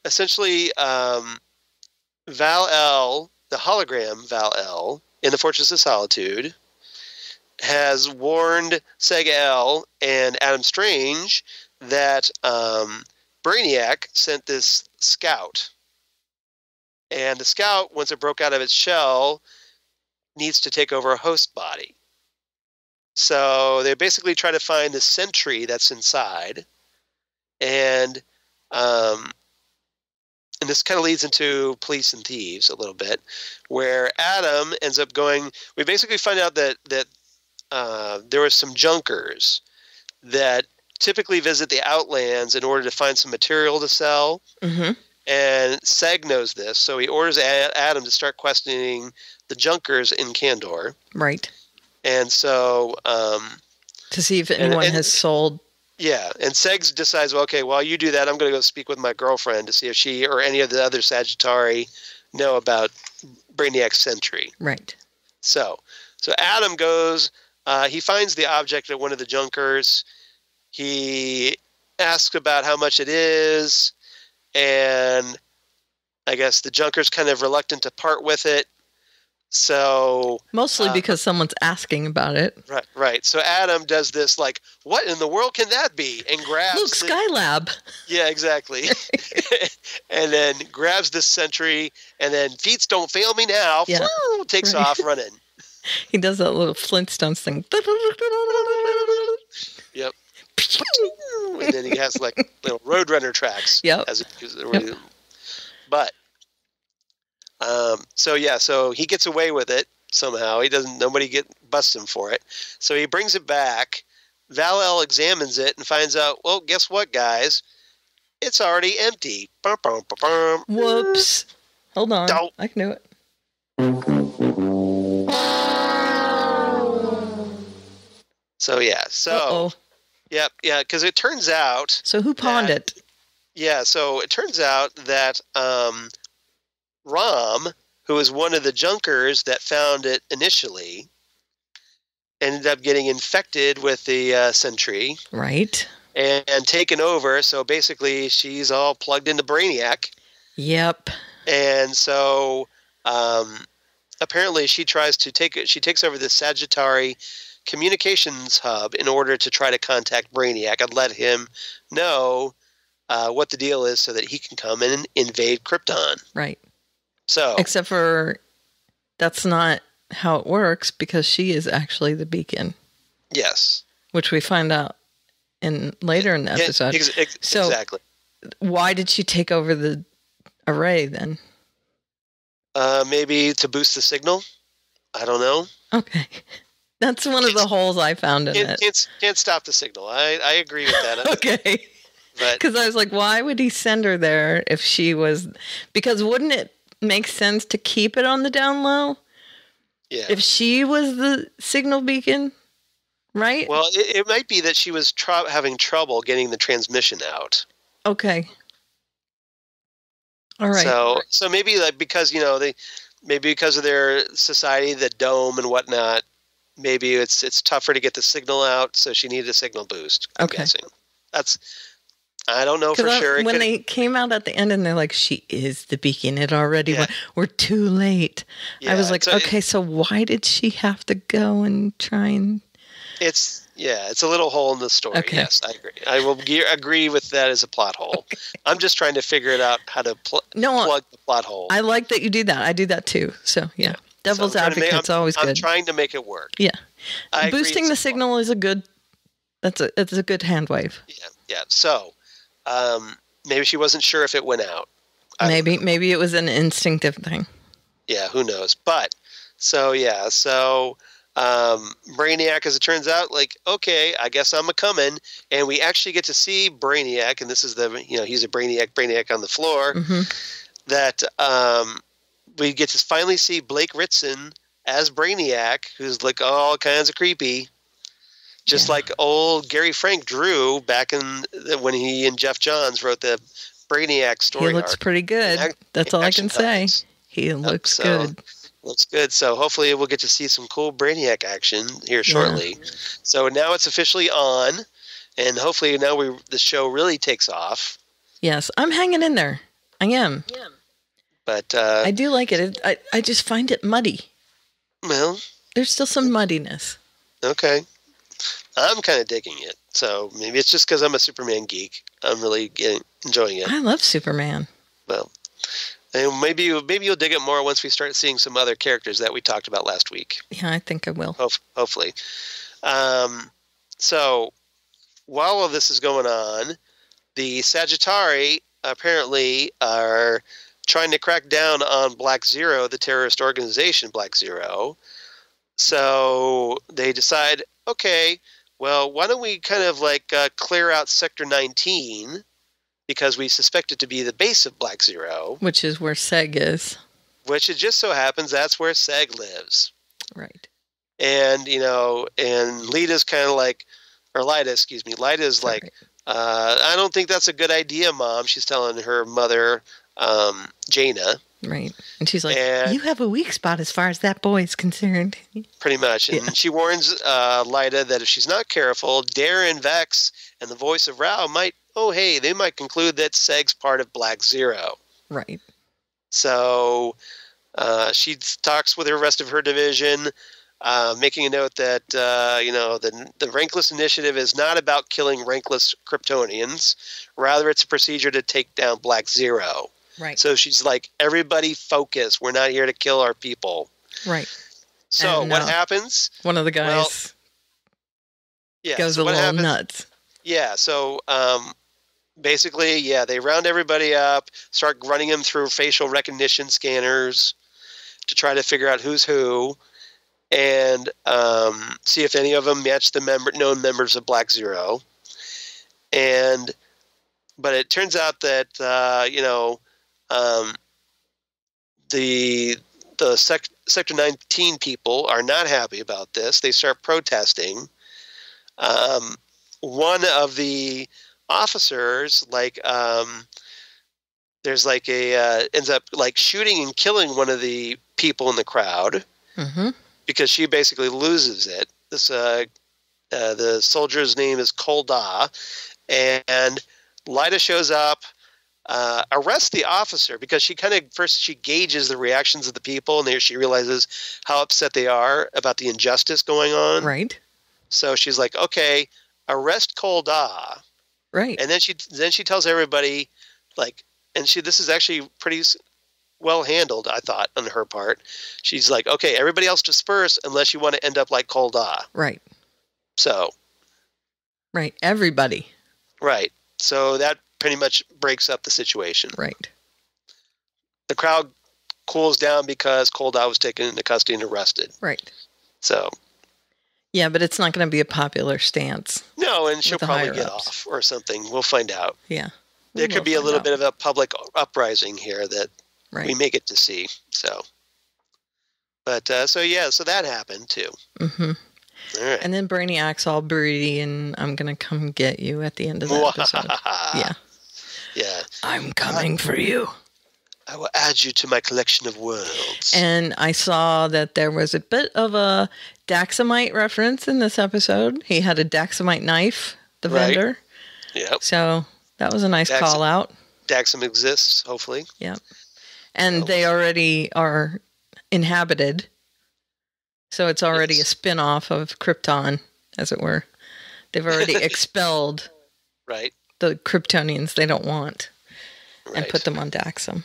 essentially Val-El, the hologram Val-El in the Fortress of Solitude, has warned Skaggs and Adam Strange that Brainiac sent this scout. And the scout, once it broke out of its shell, needs to take over a host body. So they basically try to find the sentry that's inside. And this kind of leads into Police and Thieves a little bit, where Adam ends up going. We basically find out that there were some junkers that typically visit the Outlands in order to find some material to sell. Mm-hmm. And Seg knows this, so he orders Adam to start questioning the junkers in Kandor. Right. And so to see if anyone has sold. Yeah, and Seg decides, well, okay, while you do that, I'm going to go speak with my girlfriend to see if she or any of the other Sagittari know about Brainiac's sentry. Right. So Adam goes, he finds the object at one of the junkers. He asks about how much it is, and I guess the junker's kind of reluctant to part with it. So mostly because someone's asking about it. Right. So Adam does this, like, what in the world can that be? And grabs Luke Skylab. Yeah, exactly. And then grabs this sentry, and then feats don't fail me now. Yeah. Takes off running. He does that little Flintstones thing. Yep. And then he has like little Roadrunner tracks. Yep. But so he gets away with it somehow. Nobody busts him for it. So he brings it back. Val-El examines it and finds out, well, guess what, guys? It's already empty. Whoops. Hold on. Don't. I can do it. So yeah. Uh-oh. Yeah, because it turns out. So who pawned it? Yeah, so it turns out that Rom, who was one of the junkers that found it initially, ended up getting infected with the sentry. Right. And taken over. So basically, she's all plugged into Brainiac. Yep. And so apparently, she takes over the Sagittari communications hub in order to try to contact Brainiac and let him know what the deal is so that he can come and invade Krypton. Right. So, except for that's not how it works because she is actually the beacon. Yes. Which we find out later in the episode. So exactly. Why did she take over the array then? Maybe to boost the signal. I don't know. Okay. That's one of the holes I found in it. Can't stop the signal. I agree with that. Okay. Because I was like, why would he send her there if she was... Because wouldn't it make sense to keep it on the down low? Yeah. If she was the signal beacon, right? Well, it might be that she was having trouble getting the transmission out. Okay. All right. So maybe because of their society, the dome and whatnot, maybe it's tougher to get the signal out, so she needed a signal boost. I'm guessing. I don't know for sure. When they came out at the end and they're like, she is the beacon, it already went, we're too late. Yeah, I was like, so why did she have to go and try and... It's Yeah, it's a little hole in the story. Okay. Yes, I agree. I will agree with that as a plot hole. Okay. I'm just trying to figure it out how to plug the plot hole. I like that you do that. I do that too. So, yeah. Devil's advocate's always good. I'm trying to make it work. Yeah. Boosting the signal is a good hand wave. Yeah. So, maybe she wasn't sure if it went out. Maybe it was an instinctive thing. Yeah, who knows? But so Brainiac, as it turns out, like, okay, I guess I'm a coming, and we actually get to see Brainiac, and this is he's a Brainiac on the floor. Mm-hmm. That we get to finally see Blake Ritson as Brainiac, who's like all kinds of creepy, just like old Gary Frank drew back when he and Jeff Johns wrote the Brainiac story. He looks pretty good. That's all I can say. He looks good. Looks good. So hopefully we'll get to see some cool Brainiac action here shortly. Yeah. So now it's officially on, and hopefully now the show really takes off. Yes, I'm hanging in there. I am. Yeah. But I do like it. I just find it muddy. Well, there's still some muddiness. Okay. I'm kind of digging it. So maybe it's just because I'm a Superman geek. I'm really enjoying it. I love Superman. Well, and maybe you'll dig it more once we start seeing some other characters that we talked about last week. Yeah, I think I will. Hopefully. So while all this is going on, the Sagittari apparently are trying to crack down on Black Zero, the terrorist organization Black Zero. So they decide, okay, well, why don't we kind of clear out Sector 19, because we suspect it to be the base of Black Zero. Which is where Seg is. Which it just so happens that's where Seg lives. Right. And, and Lyda's kind of Lyda's like, I don't think that's a good idea, Mom. She's telling her mother, Jaina. Right. And she's like, you have a weak spot as far as that boy is concerned. Pretty much. And she warns Lyda that if she's not careful, Darren, Vex, and the voice of Rao they might conclude that Seg's part of Black Zero. Right. So she talks with the rest of her division, making a note that, the Rankless Initiative is not about killing rankless Kryptonians. Rather, it's a procedure to take down Black Zero. Right. So she's like, everybody focus. We're not here to kill our people. Right. So what happens? One of the guys goes a little nuts. Yeah. So basically, they round everybody up, start running them through facial recognition scanners to try to figure out who's who, and see if any of them match the known members of Black Zero. But it turns out that the Sector 19 people are not happy about this. They start protesting. One of the officers, there's ends up shooting and killing one of the people in the crowd, because she basically loses it. This the soldier's name is Kolda, and Lyda shows up. Arrests the officer because she she gauges the reactions of the people, and there she realizes how upset they are about the injustice going on. Right. So she's like, okay, arrest Kolda. Right. And then she tells everybody, this is actually pretty well handled, I thought, on her part. She's like, okay, everybody else disperse unless you want to end up like Kolda. Right. So. Right. Everybody. Right. So that pretty much breaks up the situation. Right. The crowd cools down because Kolda was taken into custody and arrested. Right. So. Yeah, but it's not going to be a popular stance. No, and she'll probably get off or something. We'll find out. Yeah. There could be a little bit of a public uprising here that we may get to see. So. But, so that happened too. Mm-hmm. All right. And then Brainiac's all broody, and I'm going to come get you at the end of the episode. Yeah. Yeah. I'm coming for you. I will add you to my collection of worlds. And I saw that there was a bit of a Daxamite reference in this episode. He had a Daxamite knife, the vendor. Yep. So that was a nice call out. Daxam exists, hopefully. Yep. And they already are inhabited. So it's already a spin-off of Krypton, as it were. They've already expelled Right. the Kryptonians they don't want and Right. put them on Daxam.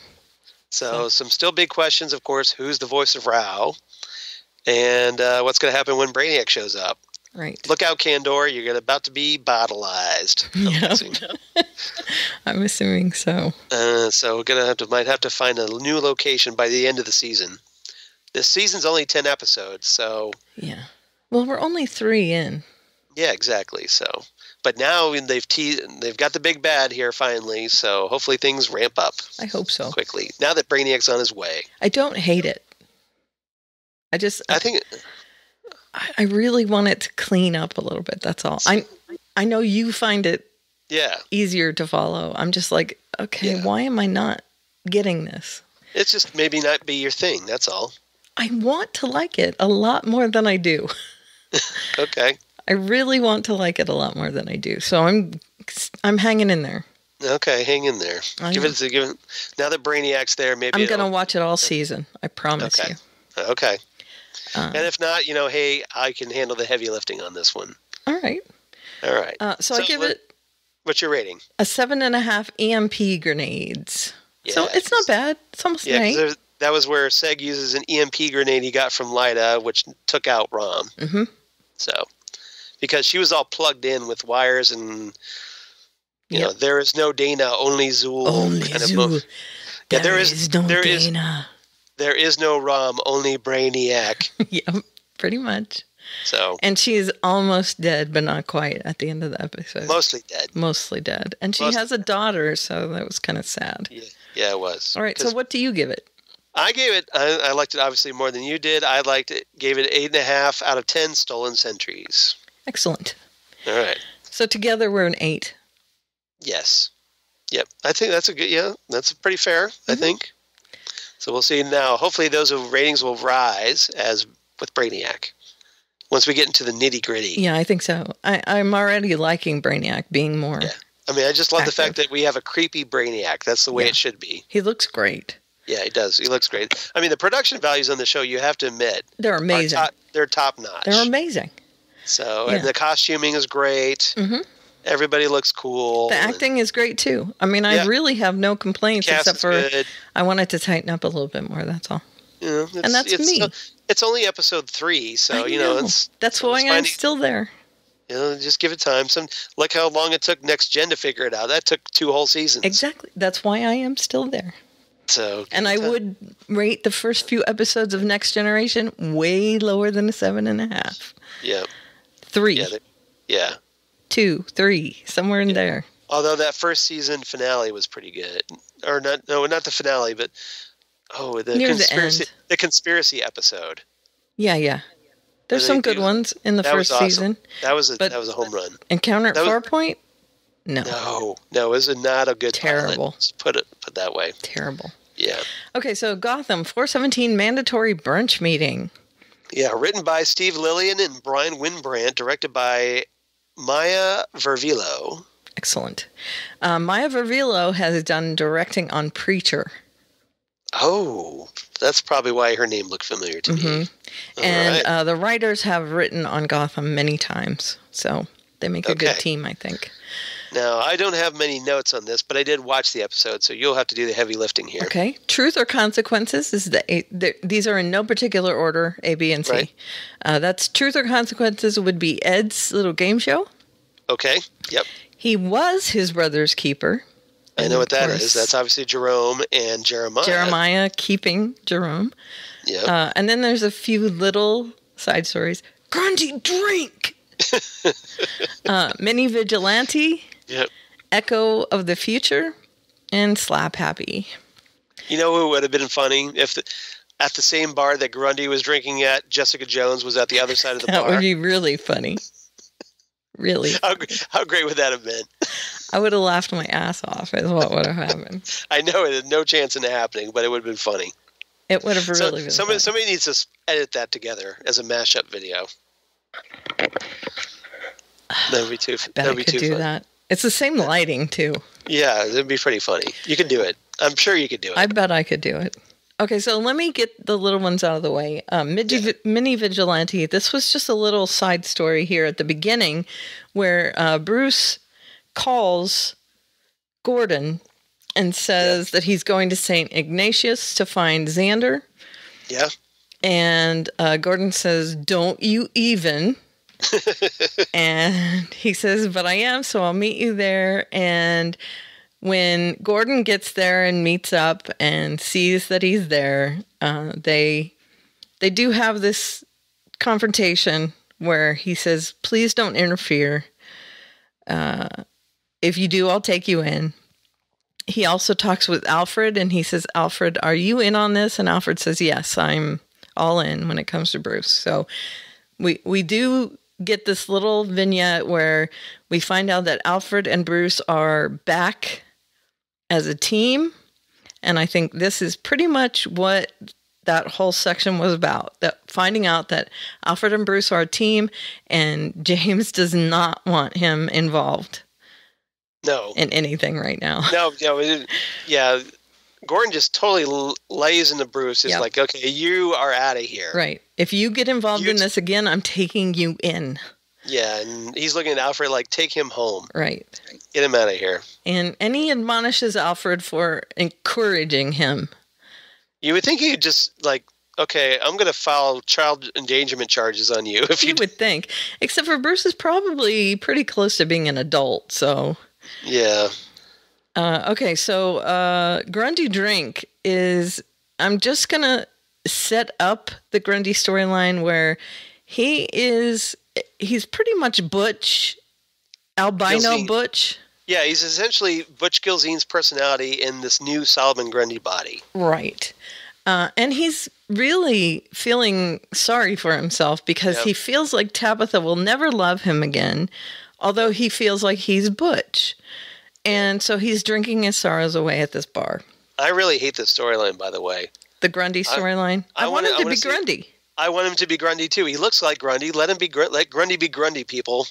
So some still big questions, of course. Who's the voice of Rao? And what's going to happen when Brainiac shows up? Right. Look out, Kandor. You're about to be bottleized. I'm assuming so. So we're going to might have to find a new location by the end of the season. This season's only 10 episodes, so... Yeah. Well, we're only 3 in. Yeah, exactly. So, but now they've got the big bad here finally, so hopefully things ramp up. I hope so. Quickly. Now that Brainiac's on his way. I don't hate it. I think I really want it to clean up a little bit. That's all. I know you find it easier to follow. I'm just like, okay, why am I not getting this? It's just maybe not be your thing. That's all. I want to like it a lot more than I do. Okay. I really want to like it a lot more than I do. So I'm hanging in there. Okay, hang in there. Give it. Now that Brainiac's there, maybe I'm going to watch it all season. I promise you. Okay. And if not, hey, I can handle the heavy lifting on this one. All right. So I give it... What's your rating? A 7.5 EMP grenades. Yeah, so it's not bad. It's almost an 8. That was where Seg uses an EMP grenade he got from Lyta, which took out Rom. Mm-hmm. So, because she was all plugged in with wires and, you know, there is no Dana, only Zool. Only Zool. There is no Dana. There is no Rom, only Brainiac. Yeah, pretty much. So, and she is almost dead, but not quite at the end of the episode. Mostly dead. And she has a daughter, so that was kind of sad. Yeah, it was. All right, so what do you give it? I gave it, I liked it obviously more than you did. I liked it, gave it 8.5 out of 10 stolen centuries. Excellent. All right. So together we're an 8. Yes. Yep. I think that's that's pretty fair, I think. So we'll see now. Hopefully those ratings will rise as with Brainiac once we get into the nitty gritty. Yeah, I think so. I'm already liking Brainiac being more. Yeah. I mean, I just love the fact that we have a creepy Brainiac. That's the way it should be. He looks great. Yeah, he does. He looks great. I mean, the production values on the show, you have to admit, they're amazing. They're top notch. They're amazing. So, and the costuming is great. Mm-hmm. Everybody looks cool. The acting is great too. I mean, I really have no complaints except for good. I want it to tighten up a little bit more. That's all. Yeah, and that's me. It's only episode 3, so that's why I'm still there. Just give it time. Like how long it took Next Gen to figure it out. That took 2 whole seasons. Exactly. That's why I am still there. So, and I would rate the first few episodes of Next Generation way lower than a 7.5. Yeah. 3. Yeah. 2, 3, somewhere in there. Although that first season finale was pretty good, or not the finale, but the conspiracy episode. Yeah. There's some good ones in the first season. That was a home run. Encounter at Farpoint? No, it was not a good terrible. Put it that way. Terrible. Yeah. Okay, so Gotham 417 mandatory brunch meeting. Yeah, written by Steve Lillian and Brian Winbrandt, directed by Maya Vervillo. Excellent. Maya Vervillo has done directing on Preacher. Oh, that's probably why her name looked familiar to me. And the writers have written on Gotham many times, so they make a good team, I think. Now, I don't have many notes on this, but I did watch the episode, so you'll have to do the heavy lifting here. Okay. Truth or Consequences is these are in no particular order, A, B, and C. Right. That's Truth or Consequences would be Ed's little game show. Okay. Yep. He was his brother's keeper. I know what that is. That's obviously Jerome and Jeremiah. Jeremiah keeping Jerome. Yeah. And then there's a few little side stories. Grundy drink. Mini Vigilante. Yep. Echo of the Future, and Slap Happy. You know who would have been funny if at the same bar that Grundy was drinking at, Jessica Jones was at the other side of the bar? That would be really funny. Really. How great would that have been? I would have laughed my ass off is what would have happened. I know it had no chance in it happening, but it would have been funny. It would have really been funny. Somebody needs to edit that together as a mashup video. That would be too fun. Bet I could do that. It's the same lighting, too. Yeah, it'd be pretty funny. You could do it. I'm sure you could do it. I bet I could do it. Okay, so let me get the little ones out of the way. Mini Vigilante, this was just a little side story here at the beginning where Bruce calls Gordon and says that he's going to St. Ignatius to find Xander. Yeah. And Gordon says, don't you even. And he says, but I am, so I'll meet you there. And when Gordon gets there and meets up and sees that he's there, they do have this confrontation where he says, please don't interfere. If you do, I'll take you in. He also talks with Alfred, and he says, Alfred, are you in on this? And Alfred says, yes, I'm all in when it comes to Bruce. So we do get this little vignette where we find out that Alfred and Bruce are back as a team. And I think this is pretty much what that whole section was about, that finding out that Alfred and Bruce are a team, and James does not want him involved. No. In anything right now. No, yeah. Gordon just totally lays into Bruce. It's like, okay, you are out of here. Right. If you get involved in this again, I'm taking you in. Yeah, and he's looking at Alfred like, take him home. Right. Get him out of here. And he admonishes Alfred for encouraging him. You would think he'd just like, okay, I'm going to file child endangerment charges on you. If you would think. Except for Bruce is probably pretty close to being an adult, so... Yeah. Okay, so Grundy Drink is... I'm just going to set up the Grundy storyline where he's pretty much Butch, albino Gilzine. Butch. Yeah, he's essentially Butch Gilzine's personality in this new Solomon Grundy body. Right. And he's really feeling sorry for himself because he feels like Tabitha will never love him again, although he feels like he's Butch. And so he's drinking his sorrows away at this bar. I really hate this storyline, by the way. The Grundy storyline? I want him to be Grundy. I want him to be Grundy, too. He looks like Grundy. Let Grundy be Grundy, people.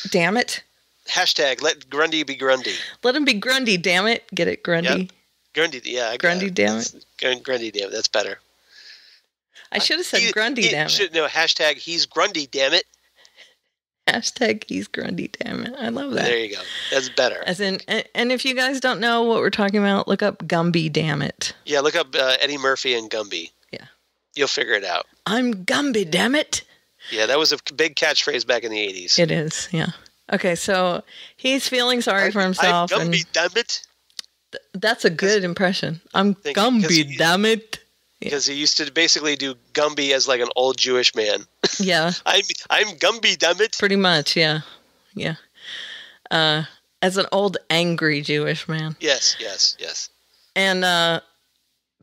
Damn it. Hashtag, let Grundy be Grundy. Let him be Grundy, damn it. Get it, Grundy? Yep. Grundy, yeah. Grundy, damn it. Grundy, damn it. That's better. I should have said Grundy, damn it. No, hashtag, he's Grundy, damn it. Hashtag, he's Grundy, damn it. I love that. There you go. That's better. As in, and if you guys don't know what we're talking about, look up Gumby, damn it. Yeah, look up Eddie Murphy and Gumby. Yeah. You'll figure it out. I'm Gumby, damn it. Yeah, that was a big catchphrase back in the 80s. It is, yeah. Okay, so he's feeling sorry for himself. I'm Gumby, damn it. That's a good impression. I'm Gumby, damn it. Because he used to basically do Gumby as like an old Jewish man. Yeah. I'm Gumby, damn it. Pretty much, yeah. Yeah. As an old angry Jewish man. Yes. And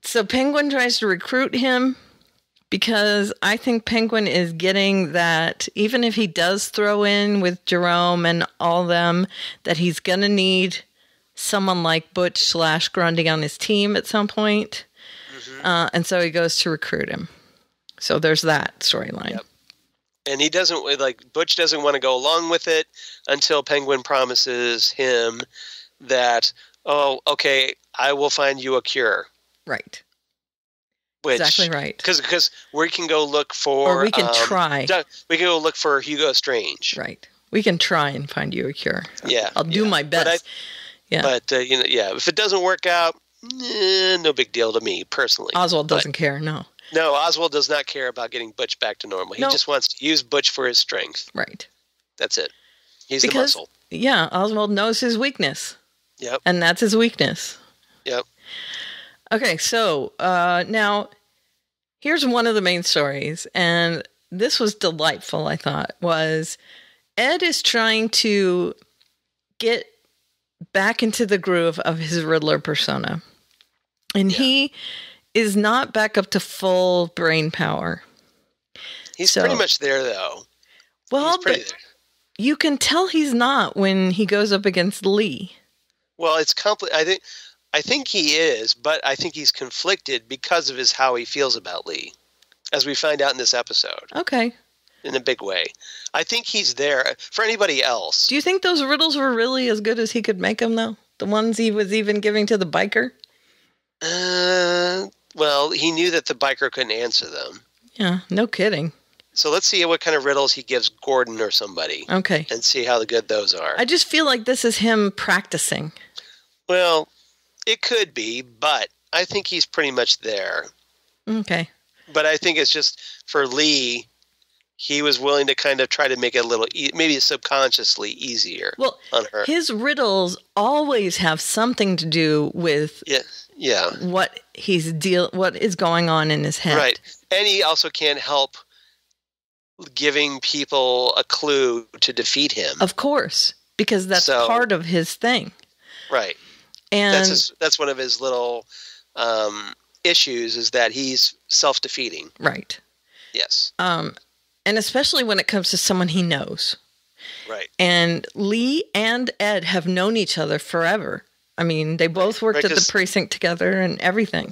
so Penguin tries to recruit him because I think Penguin is getting that even if he does throw in with Jerome and all them, that he's going to need someone like Butch / Grundy on his team at some point. Mm-hmm. And so he goes to recruit him. So there's that storyline. Yep. And he doesn't, like, Butch doesn't want to go along with it until Penguin promises him that, oh, okay, I will find you a cure. Right. Which, exactly right. Because we can go look for... Or we can try. We can go look for Hugo Strange. Right. We can try and find you a cure. Yeah. I'll do my best. But if it doesn't work out, no big deal to me, personally. Oswald doesn't care, no. No, Oswald does not care about getting Butch back to normal. He just wants to use Butch for his strength. Right. That's it. He's the muscle. Yeah, Oswald knows his weakness. Yep. And that's his weakness. Yep. Okay, so now here's one of the main stories, and this was delightful, I thought, was Ed is trying to get back into the groove of his Riddler persona. And he is not back up to full brain power. He's pretty much there, though. Well, but you can tell he's not when he goes up against Lee. Well, it's I think he is, but I think he's conflicted because of how he feels about Lee, as we find out in this episode. Okay. In a big way. I think he's there for anybody else. Do you think those riddles were really as good as he could make them, though? The ones he was even giving to the biker? Well, he knew that the biker couldn't answer them. Yeah, no kidding. So let's see what kind of riddles he gives Gordon or somebody. Okay. And see how good those are. I just feel like this is him practicing. Well, it could be, but I think he's pretty much there. Okay. But I think it's just for Lee, he was willing to kind of try to make it a little, maybe subconsciously easier on her. His riddles always have something to do with what what is going on in his head. Right. And he also can't help giving people a clue to defeat him. Of course, because that's part of his thing. Right. And that's one of his little issues, is that he's self-defeating. Right. Yes. And especially when it comes to someone he knows. Right. And Lee and Ed have known each other forever. I mean, they both worked at the precinct together and everything.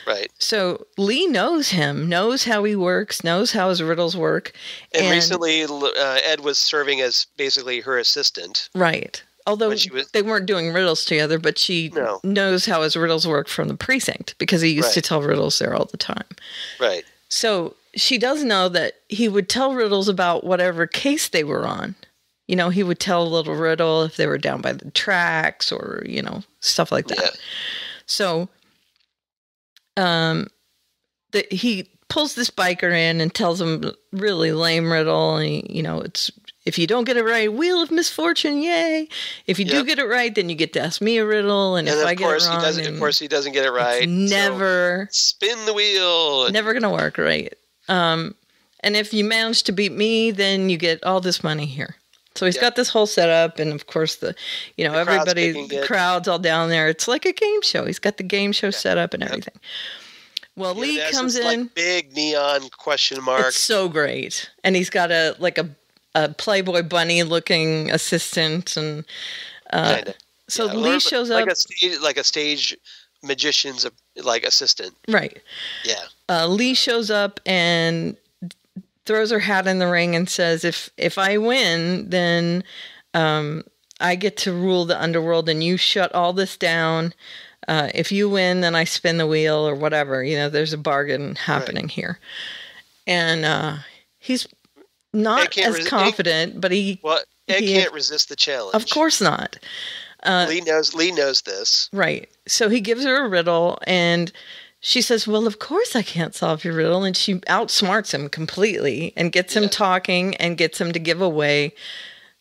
Right. So Lee knows him, knows how he works, knows how his riddles work. And recently, Ed was serving as basically her assistant. Right. Although they weren't doing riddles together, but she knows how his riddles work from the precinct because he used to tell riddles there all the time. Right. So she does know that he would tell riddles about whatever case they were on. You know, he would tell a little riddle if they were down by the tracks or, you know, stuff like that. Yeah. So he pulls this biker in and tells him a really lame riddle. And, it's, if you don't get it right, wheel of misfortune, yay. If you do get it right, then you get to ask me a riddle. And if I get it wrong, of course he doesn't get it right. Never. So spin the wheel. Never going to work, right? And if you manage to beat me, then you get all this money here. So he's got this whole setup, and of course the crowd's all down there. It's like a game show. He's got the game show set up and everything. Well, Lee comes in, like big neon question mark. It's so great, and he's got a Playboy bunny looking assistant, and so Lee shows up like a stage magician's assistant. Right. Yeah. Lee shows up and throws her hat in the ring and says, if I win, then I get to rule the underworld and you shut all this down. If you win, then I spin the wheel or whatever. There's a bargain happening here. And he's not as confident, but Ed can't resist the challenge. Of course not. Lee knows this. Right. So he gives her a riddle and she says, well, of course I can't solve your riddle. And she outsmarts him completely and gets him talking and gets him to give away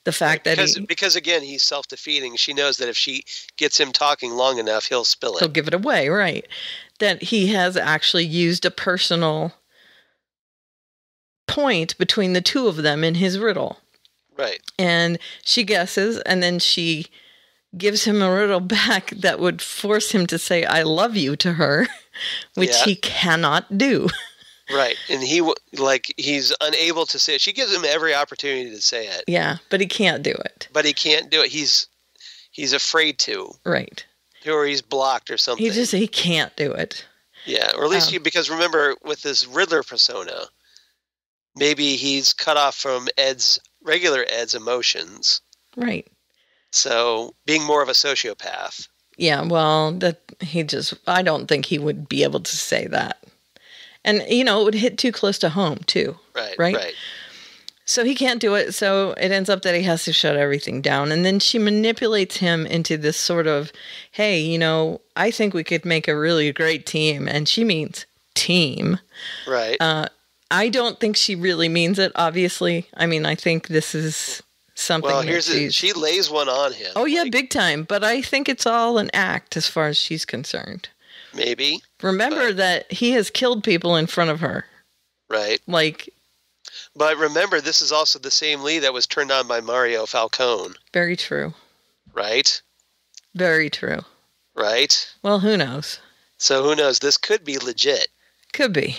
the fact because again, he's self-defeating. She knows that if she gets him talking long enough, he'll spill it. He'll give it away, right. That he has actually used a personal point between the two of them in his riddle. Right. And she guesses, and then she gives him a riddle back that would force him to say, I love you to her, which he cannot do. Right. And he's unable to say it. She gives him every opportunity to say it. Yeah, but he can't do it. He's afraid to. Right. Or he's blocked or something. He can't do it. Yeah, or at least because remember, with this Riddler persona, maybe he's cut off from regular Ed's emotions. Right. So, being more of a sociopath. Yeah, well, I don't think he would be able to say that. And, it would hit too close to home, too. Right. So he can't do it, so it ends up that he has to shut everything down. And then she manipulates him into this sort of, hey, I think we could make a really great team. And she means team. Right. I don't think she really means it, obviously. I mean, I think this is something. Well, she lays one on him. Oh, yeah, big time. But I think it's all an act as far as she's concerned. Maybe. Remember that he has killed people in front of her. Right. But remember, this is also the same Lee that was turned on by Mario Falcone. Very true. Right? Very true. Right? Well, who knows? So who knows? This could be legit. Could be.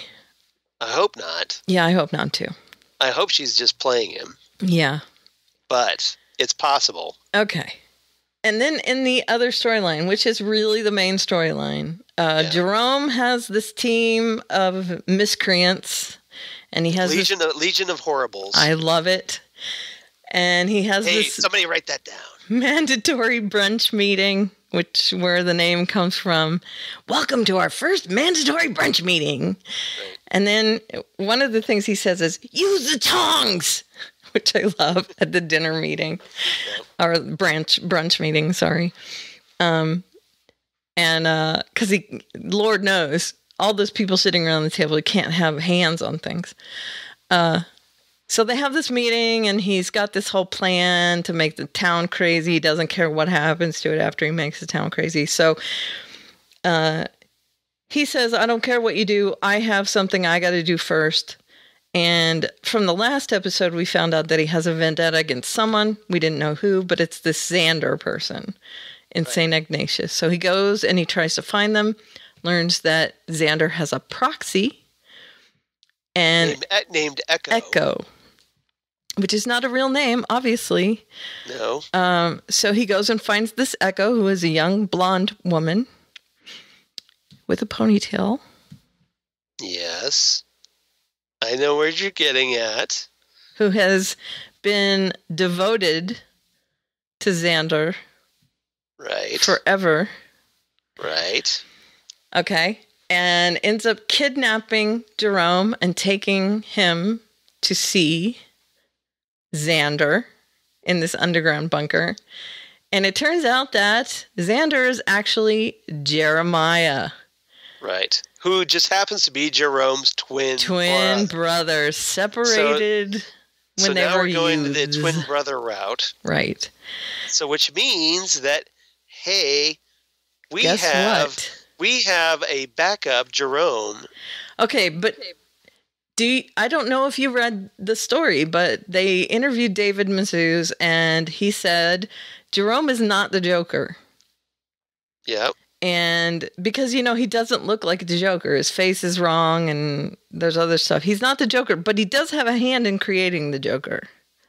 I hope not. Yeah, I hope not, too. I hope she's just playing him. Yeah. But it's possible. Okay. And then in the other storyline, which is really the main storyline, Jerome has this team of miscreants, and he has Legion of Horribles. I love it. And he has somebody write that down. Mandatory brunch meeting where the name comes from. Welcome to our first mandatory brunch meeting. Right. And then one of the things he says is, use the tongs, which I love at the dinner meeting, or brunch meeting, sorry. And because Lord knows, all those people sitting around the table can't have hands on things. So they have this meeting, and he's got this whole plan to make the town crazy. He doesn't care what happens to it after he makes the town crazy. So he says, I don't care what you do. I have something I got to do first. And from the last episode, we found out that he has a vendetta against someone. We didn't know who, but it's this Xander person in St. Ignatius. So he goes and he tries to find them, learns that Xander has a proxy and named Echo. Echo, which is not a real name, obviously. No. So he goes and finds this Echo, who is a young blonde woman with a ponytail. Yes. I know where you're getting at. Who has been devoted to Xander. Right. Forever. Right. Okay. And ends up kidnapping Jerome and taking him to see Xander in this underground bunker. And it turns out that Xander is actually Jeremiah. Right. Who just happens to be Jerome's twin brother, separated when they were So now we're going youths. to the twin brother route. Right. So which means that, hey, we Guess have what? We have a backup Jerome. Okay, but I don't know if you read the story, but they interviewed David Mazouz, and he said Jerome is not the Joker. Yep. And because, he doesn't look like the Joker. His face is wrong, and there's other stuff. He's not the Joker, but he does have a hand in creating the Joker.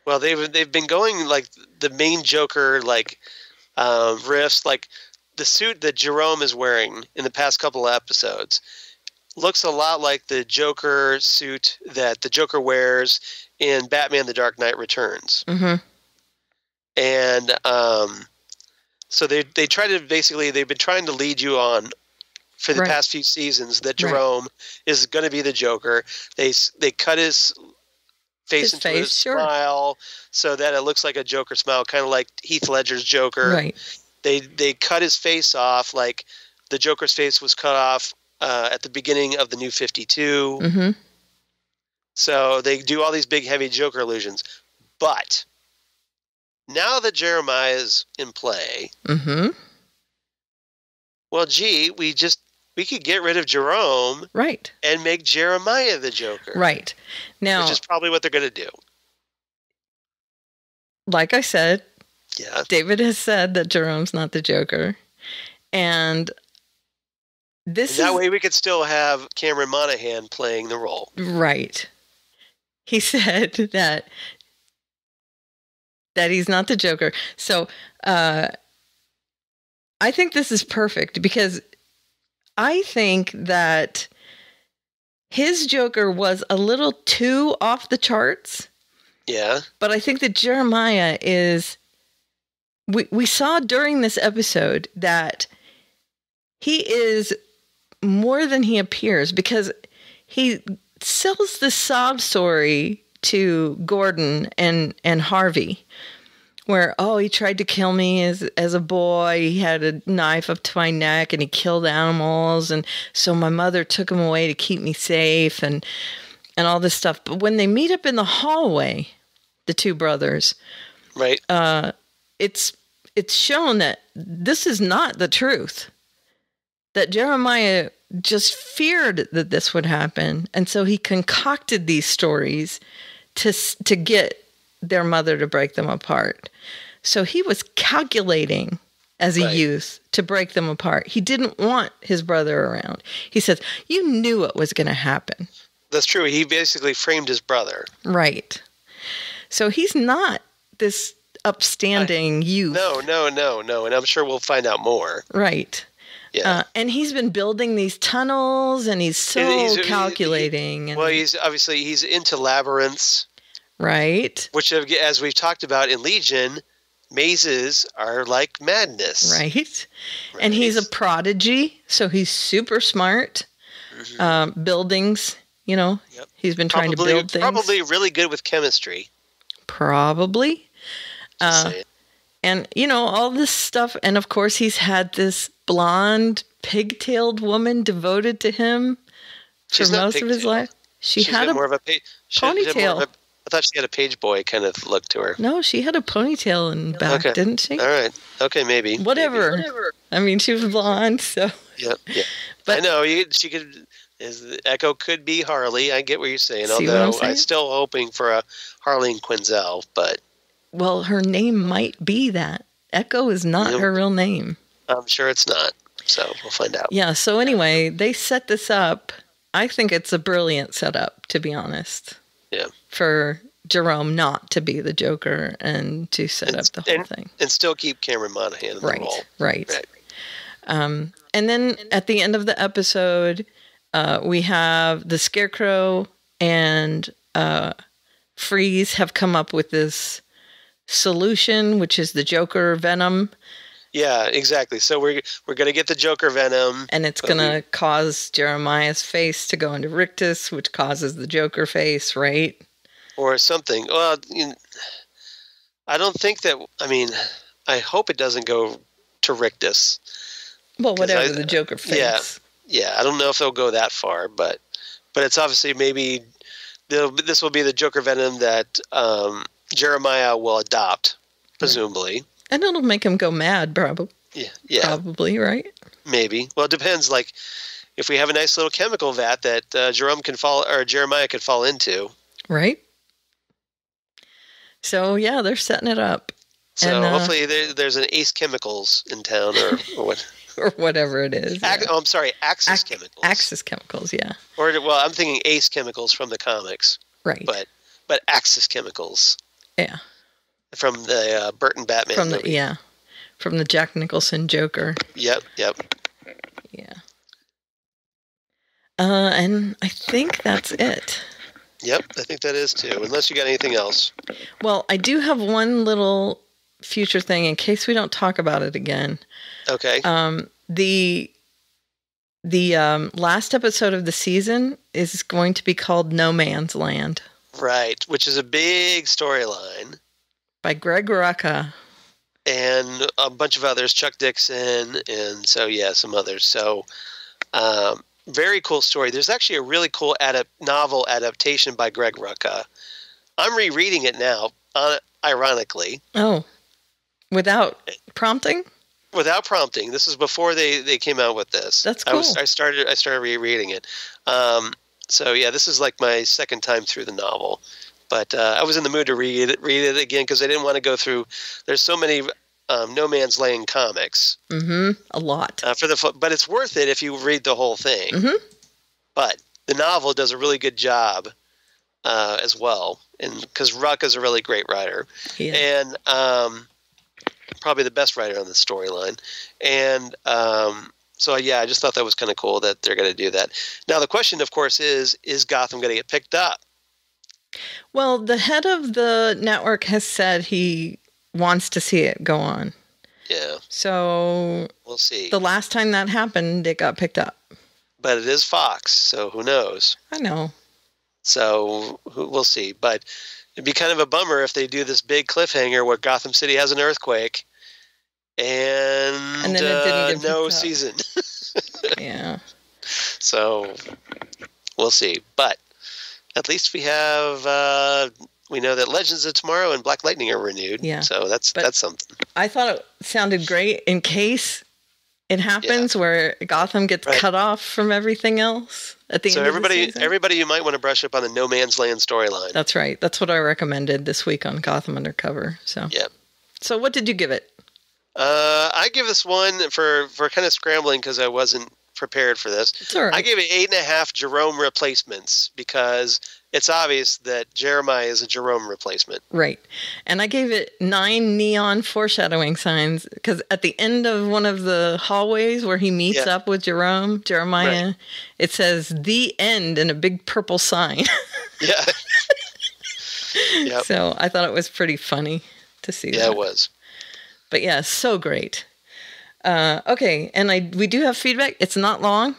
Well, they've been going like the main Joker riffs, like the suit that Jerome is wearing in the past couple of episodes looks a lot like the Joker suit that the Joker wears in Batman: The Dark Knight Returns. Mm-hmm. And so they try to they've been trying to lead you on for the past few seasons that Jerome is going to be the Joker. They cut his face into a smile so that it looks like a Joker smile, kind of like Heath Ledger's Joker. Right. They cut his face off like the Joker's face was cut off at the beginning of the New 52. Mm-hmm. So they do all these big, heavy Joker illusions. But now that Jeremiah is in play, mm-hmm. well, gee, we could get rid of Jerome, right, and make Jeremiah the Joker, right. Now, which is probably what they're going to do. Like I said, yeah, David has said that Jerome's not the Joker, and that way we could still have Cameron Monaghan playing the role, right? He said that he's not the Joker. So I think this is perfect because I think that his Joker was a little too off the charts. Yeah. But I think that Jeremiah is... We saw during this episode that he is more than he appears because he sells this sob story to Gordon and Harvey where, he tried to kill me as a boy. He had a knife up to my neck and he killed animals. And so my mother took him away to keep me safe and all this stuff. But when they meet up in the hallway, the two brothers, right, it's shown that this is not the truth. That Jeremiah just feared that this would happen. And so he concocted these stories to get their mother to break them apart. So he was calculating as a youth to break them apart. He didn't want his brother around. He says, you knew what was going to happen. That's true. He basically framed his brother. Right. So he's not this upstanding youth. No. And I'm sure we'll find out more. Right. Yeah. And he's been building these tunnels and he's calculating. He's into labyrinths. Right. Which, as we've talked about in Legion, mazes are like madness. Right. And he's a prodigy, so he's super smart. Buildings, he's been trying to build things. Probably really good with chemistry. Probably. And, all this stuff. And, of course, he's had this blonde, pigtailed woman devoted to him for most of his life. She's had a ponytail. I thought she had a page boy kind of look to her. No, she had a ponytail in the back, didn't she? All right. Okay, maybe. Whatever. I mean, she was blonde, so. Yep. But I know she could. Echo could be Harley. I get what you're saying. Although I'm still hoping for a Harley and Quinzel, but. Well, her name might be that. Echo is not her real name. I'm sure it's not. So we'll find out. Yeah. So anyway, they set this up. I think it's a brilliant setup, to be honest. Yeah. For Jerome not to be the Joker and to set up the whole thing. And still keep Cameron Monaghan in the role. Right. And then at the end of the episode, we have the Scarecrow and Freeze have come up with this solution, which is the Joker venom. Yeah, exactly. So we're going to get the Joker venom. And it's going to cause Jeremiah's face to go into rictus, which causes the Joker face, right? Or something. Well, I don't think that, I hope it doesn't go to rictus. Well, whatever, the Joker face. Yeah, I don't know if they'll go that far, but it's obviously maybe this will be the Joker venom that Jeremiah will adopt, presumably. And it'll make him go mad, probably. Yeah. Probably, right? Maybe. Well, it depends. Like, if we have a nice little chemical vat that Jeremiah could fall into. Right. So, yeah, they're setting it up. So, hopefully there's an Ace Chemicals in town or what. Or whatever it is. I'm sorry, Axis Chemicals. Axis Chemicals, yeah. Or, I'm thinking Ace Chemicals from the comics. Right. But Axis Chemicals. Yeah. From the Burton Batman movie. From the Jack Nicholson Joker. Yep. Yeah. And I think that's it. Yep, I think that is too, unless you got anything else. Well, I do have one little future thing in case we don't talk about it again. Okay. The last episode of the season is going to be called No Man's Land. Right, which is a big storyline. By Greg Rucka. And a bunch of others, Chuck Dixon, and some others. So, very cool story. There's actually a really cool novel adaptation by Greg Rucka. I'm rereading it now, ironically. Oh, without prompting? Without prompting. This is before they came out with this. That's cool. I started rereading it. This is like my second time through the novel. But I was in the mood to read it again because I didn't want to go through. There's so many No Man's Land comics. Mm-hmm. A lot. But it's worth it if you read the whole thing. Mm-hmm. But the novel does a really good job as well, and because Ruck is a really great writer, and probably the best writer on the storyline, and I just thought that was kind of cool that they're going to do that. Now the question, of course, is Gotham going to get picked up? Well, the head of the network has said he wants to see it go on. Yeah. So we'll see. The last time that happened, it got picked up. But it is Fox, so who knows? I know. So we'll see. But it'd be kind of a bummer if they do this big cliffhanger where Gotham City has an earthquake and then it didn't get no picked up. season. Yeah. So we'll see. But at least we have we know that Legends of Tomorrow and Black Lightning are renewed. Yeah. So that's something. I thought it sounded great in case it happens where Gotham gets cut off from everything else at the end of the season. Everybody, you might want to brush up on the No Man's Land storyline. That's right. That's what I recommended this week on Gotham Undercover. So yeah. So what did you give it? I give this one for kind of scrambling because I wasn't prepared for this. It's all right. I gave it 8.5 Jerome replacements because it's obvious that Jeremiah is a Jerome replacement. Right. And I gave it 9 neon foreshadowing signs because at the end of one of the hallways where he meets up with Jeremiah, it says "The End" in a big purple sign. Yeah. Yep. So I thought it was pretty funny to see that. Yeah, it was. But yeah, so great. Okay, and we do have feedback. It's not long.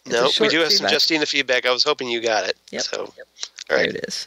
No, we do have some Justina feedback. I was hoping you got it. Yep. So, all right. There it is.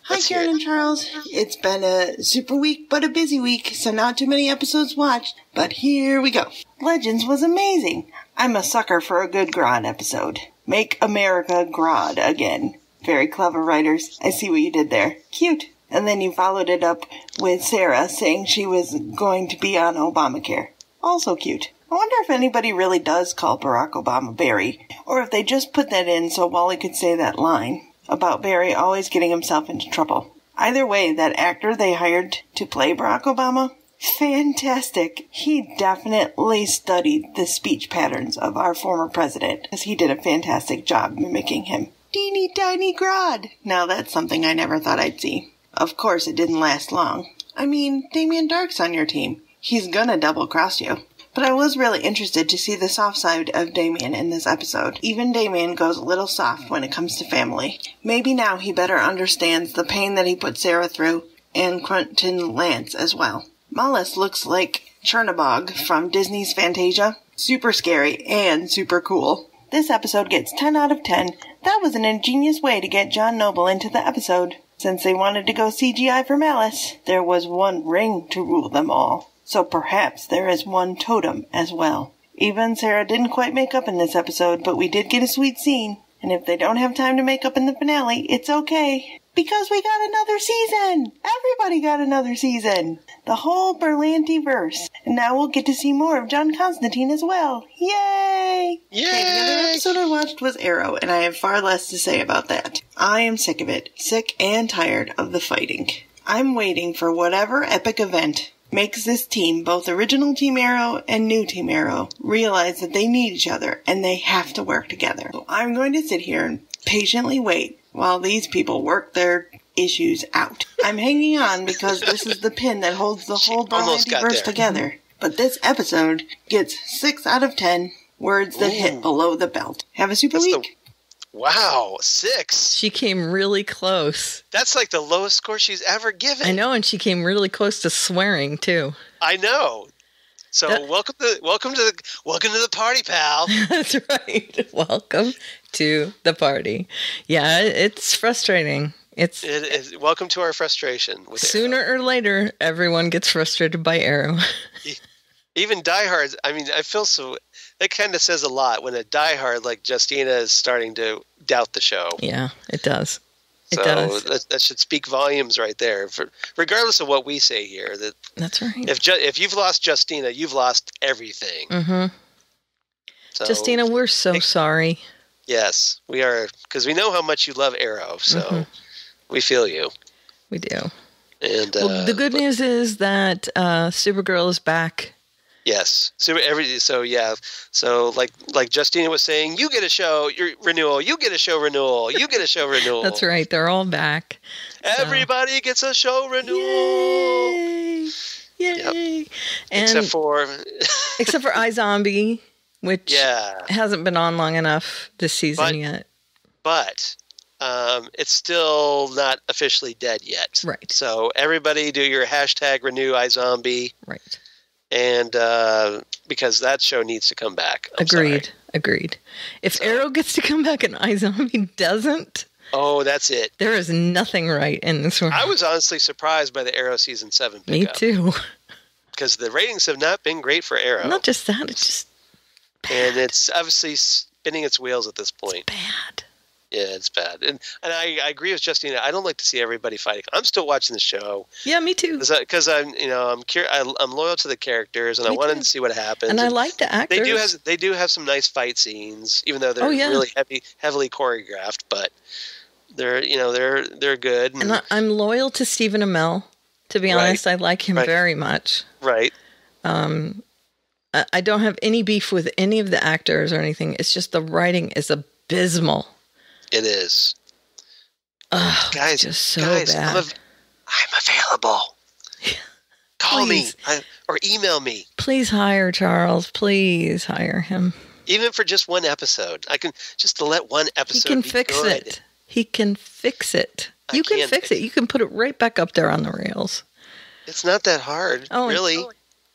Hi, Karen and Charles. It's been a super week, but a busy week, so not too many episodes watched. But here we go. Legends was amazing. I'm a sucker for a good Grodd episode. Make America Grodd again. Very clever writers. I see what you did there. Cute. And then you followed it up with Sarah saying she was going to be on Obamacare. Also cute. I wonder if anybody really does call Barack Obama Barry, or if they just put that in so Wally could say that line about Barry always getting himself into trouble. Either way, that actor they hired to play Barack Obama, fantastic. He definitely studied the speech patterns of our former president, as he did a fantastic job mimicking him. Teeny tiny Grodd. Now that's something I never thought I'd see. Of course, it didn't last long. I mean, Damien Dark's on your team. He's gonna double-cross you. But I was really interested to see the soft side of Damien in this episode. Even Damien goes a little soft when it comes to family. Maybe now he better understands the pain that he put Sarah through, and Quentin Lance as well. Mollis looks like Chernabog from Disney's Fantasia. Super scary and super cool. This episode gets 10 out of 10. That was an ingenious way to get John Noble into the episode. Since they wanted to go CGI for Malice, there was one ring to rule them all. So perhaps there is one totem as well. Even Sarah didn't quite make up in this episode, but we did get a sweet scene. And if they don't have time to make up in the finale, it's okay. Because we got another season! Everybody got another season! The whole Berlanti-verse. And now we'll get to see more of John Constantine as well. Yay! Yay! Okay, the other episode I watched was Arrow, and I have far less to say about that. I am sick of it. Sick and tired of the fighting. I'm waiting for whatever epic event makes this team, both original Team Arrow and new Team Arrow, realize that they need each other and they have to work together. So I'm going to sit here and patiently wait while these people work their issues out. I'm hanging on because this is the pin that holds the whole Berlanti-verse together. But this episode gets 6 out of 10 words that hit below the belt. Have a super week. Wow, 6. She came really close. That's like the lowest score she's ever given. I know, and she came really close to swearing too. I know. So welcome to the party, pal. That's right. Welcome to the party. Yeah, it's frustrating. It is. Welcome to our frustration with sooner Arrow. Or later, everyone gets frustrated by Arrow. Even diehards. I mean, I feel so. That kind of says a lot when a diehard like Justina is starting to doubt the show. Yeah, it does. It so does. That should speak volumes right there. Regardless of what we say here, that's right. If you've lost Justina, you've lost everything. Mm-hmm. So, Justina, we're so sorry. Yes, we are, because we know how much you love Arrow. So we feel you. We do. And the good news is that Supergirl is back. Yes. So like Justina was saying, you get a show renewal, you get a show renewal, you get a show renewal. That's right. They're all back. Everybody gets a show renewal. Yay! Yay! Yep. Except for iZombie, which hasn't been on long enough this season yet. But it's still not officially dead yet. Right. So everybody do your hashtag renew iZombie. Right. And because that show needs to come back. Agreed. If Arrow gets to come back and iZombie doesn't, that's it. There is nothing right in this world. I was honestly surprised by the Arrow season 7 pickup. Me too. Because the ratings have not been great for Arrow. Not just that, it's just bad. And it's obviously spinning its wheels at this point. It's bad. Yeah, it's bad. And I agree with Justina. I don't like to see everybody fighting. I'm still watching the show. Yeah, me too. Because I'm loyal to the characters, and I wanted to see what happens. And I like the actors. They do have some nice fight scenes, even though they're really heavily choreographed. But they're good. And I'm loyal to Stephen Amell. To be honest, I like him very much. Right. I don't have any beef with any of the actors or anything. It's just the writing is abysmal. It is. Oh, guys, just so bad. I'm available. Call me or email me. Please hire Charles. Please hire him. Even for just one episode. I can just to let one episode be good. He can fix it. You can fix it. You can put it right back up there on the rails. It's not that hard, really.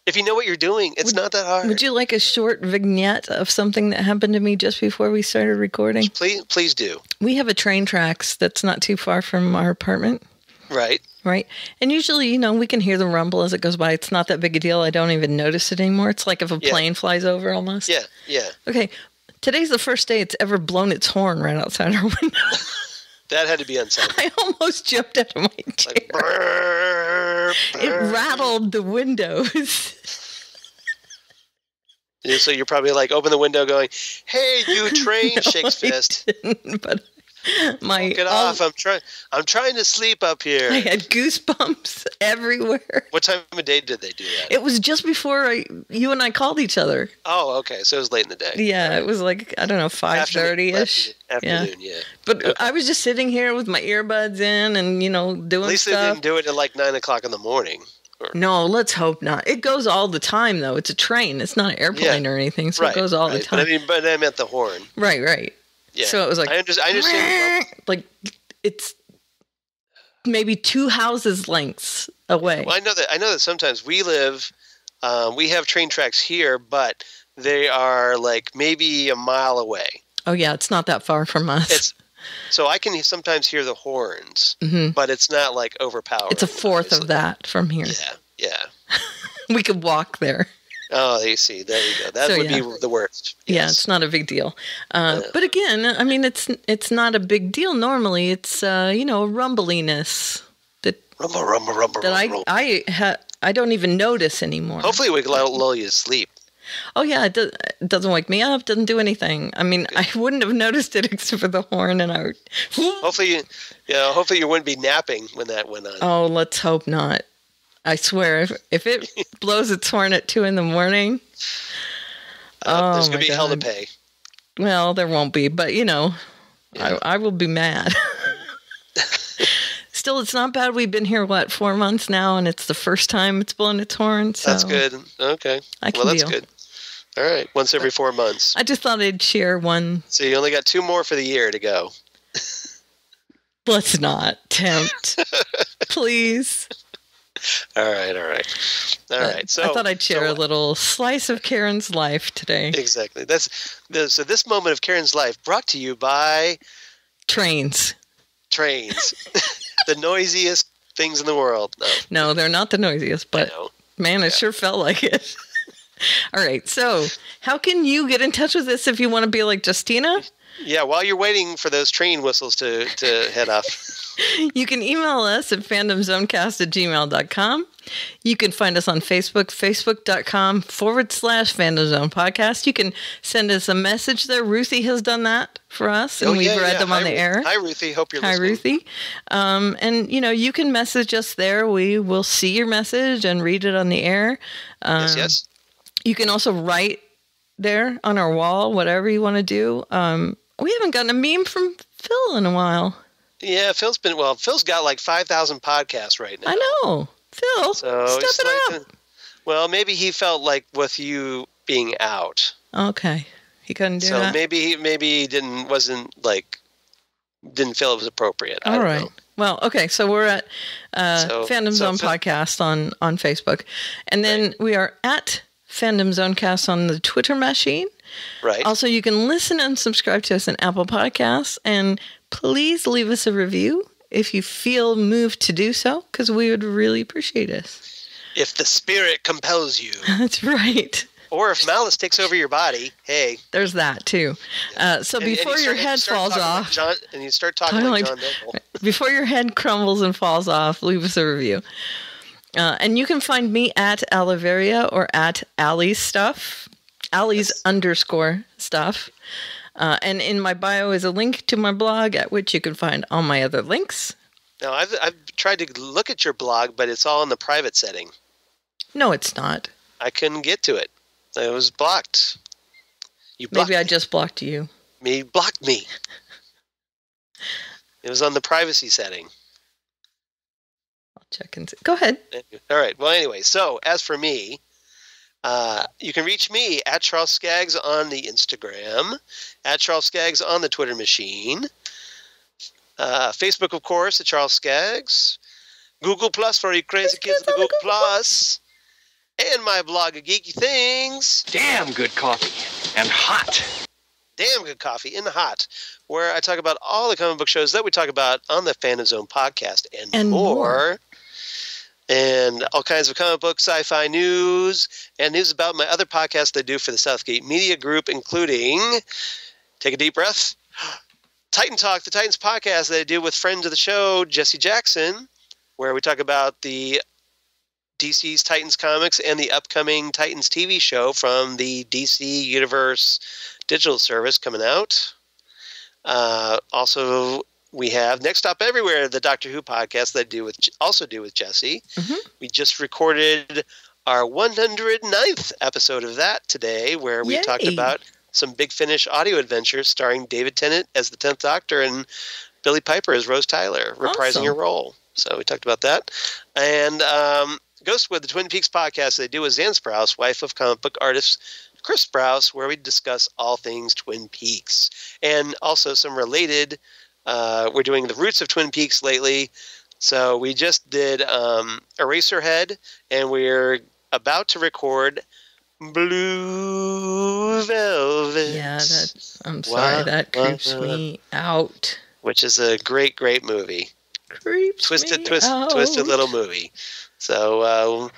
If you know what you're doing, it's not that hard. Would you like a short vignette of something that happened to me just before we started recording? Please do. We have a train tracks that's not too far from our apartment. Right. Right. And usually, we can hear the rumble as it goes by. It's not that big a deal. I don't even notice it anymore. It's like if a plane flies over almost. Yeah. Okay. Today's the first day it's ever blown its horn right outside our window. That had to be unsettling. I almost jumped out of my chair. Like, brrr, brrr. It rattled the windows. Yeah, so you're probably like, open the window going, hey, you train, No, shakes fist. I didn't, but Get off. I'm trying to sleep up here. I had goosebumps everywhere. What time of day did they do that? It was just before you and I called each other. Oh, okay. So it was late in the day. Yeah, it was like, I don't know, 5:30-ish. Afternoon, yeah. But okay. I was just sitting here with my earbuds in and, doing At least stuff. they didn't do it at like 9 o'clock in the morning. No, let's hope not. It goes all the time, though. It's a train. It's not an airplane or anything, so it goes all the time. But I meant the horn. Right. Yeah. So it was like, I understand. Like, it's maybe 2 houses lengths away. Well, I know that sometimes we have train tracks here, but they are like maybe a mile away. Oh, yeah, it's not that far from us. So I can sometimes hear the horns, but it's not like overpowering. It's a fourth of that from here. Yeah. We could walk there. Oh, you see, there you go. That would be the worst. Yes. Yeah, it's not a big deal. But again, I mean, it's not a big deal normally. It's a rumbliness that rumble. That I don't even notice anymore. Hopefully, we can lull you to sleep. Oh yeah, it doesn't wake me up. Doesn't do anything. I mean, I wouldn't have noticed it except for the horn, and I would. Hopefully you wouldn't be napping when that went on. Oh, let's hope not. I swear, if it blows its horn at 2 a.m, there's going to be hell to pay. Well, there won't be, but I will be mad. Still, it's not bad. We've been here, 4 months now, and it's the first time it's blown its horn. So that's good. Okay. That's good. All right. Once every 4 months. I just thought I'd share one. So you only got 2 more for the year to go. Let's not tempt. Please. All right. So I thought I'd share a little slice of Karen's life today. Exactly. So this moment of Karen's life brought to you by trains. The noisiest things in the world. No, they're not the noisiest, but man, it sure felt like it. All right. So how can you get in touch with us if you want to be like Justina? Yeah, while you're waiting for those train whistles to head off. You can email us at fandomzonecast@gmail.com. You can find us on Facebook, facebook.com/fandomzone podcast. You can send us a message there. Ruthie has done that for us, and we've read them on the air. Hi, Ruthie. Hope you're listening. Hi, Ruthie. And, you can message us there. We will see your message and read it on the air. Yes. You can also write there on our wall, whatever you want to do. We haven't gotten a meme from Phil in a while. Yeah, Phil's got like 5,000 podcasts right now. I know. Phil, step it up. Well, maybe he felt like with you being out. Okay. He couldn't do that. So maybe he didn't feel it was appropriate. All right. Well, okay. So we're at Fandom Zone Podcast on Facebook. And then we are at Fandom Zonecast on the Twitter machine. Right. Also, you can listen and subscribe to us on Apple Podcasts. And please leave us a review if you feel moved to do so, because we would really appreciate it. If the spirit compels you. That's right. Or if malice takes over your body, hey. There's that, too. So before your head falls off. And you start talking like John Noble. Before your head crumbles and falls off, leave us a review. And you can find me at Aliveria or at Allie's Stuff. Allie's _stuff. And in my bio is a link to my blog at which you can find all my other links. Now, I've tried to look at your blog, but it's all in the private setting. No, it's not. I couldn't get to it. It was blocked. Maybe I just blocked you. Blocked me. It was on the privacy setting. I'll check and see. Go ahead. All right. Well, anyway, so as for me, you can reach me at Charles Skaggs on the Instagram, at Charles Skaggs on the Twitter machine, Facebook, of course, at Charles Skaggs, Google Plus for you crazy kids in the Google Plus, and my blog of geeky things. Damn good coffee. And hot. Damn Good Coffee and Hot, where I talk about all the comic book shows that we talk about on the Fandom Zone podcast and more. And all kinds of comic book, sci-fi news, and news about my other podcasts that I do for the Southgate Media Group, including, take a deep breath, Titan Talk, the Titans podcast that I do with friends of the show, Jesse Jackson, where we talk about the DC's Titans comics and the upcoming Titans TV show from the DC Universe digital service coming out. Also, we have Next Stop Everywhere, the Doctor Who podcast that I also do with Jesse. Mm-hmm. We just recorded our 109th episode of that today, where we talked about some Big Finish audio adventures starring David Tennant as the 10th Doctor and Billy Piper as Rose Tyler, reprising her role. So we talked about that. And Ghostwood, the Twin Peaks podcast they do with Zan Sprouse, wife of comic book artist Chris Sprouse, where we discuss all things Twin Peaks. And also some related, we're doing the roots of Twin Peaks lately. So we just did Eraserhead, and we're about to record Blue Velvet. Yeah, I'm sorry, that creeps me out. Which is a great, great movie. Twisted little movie. So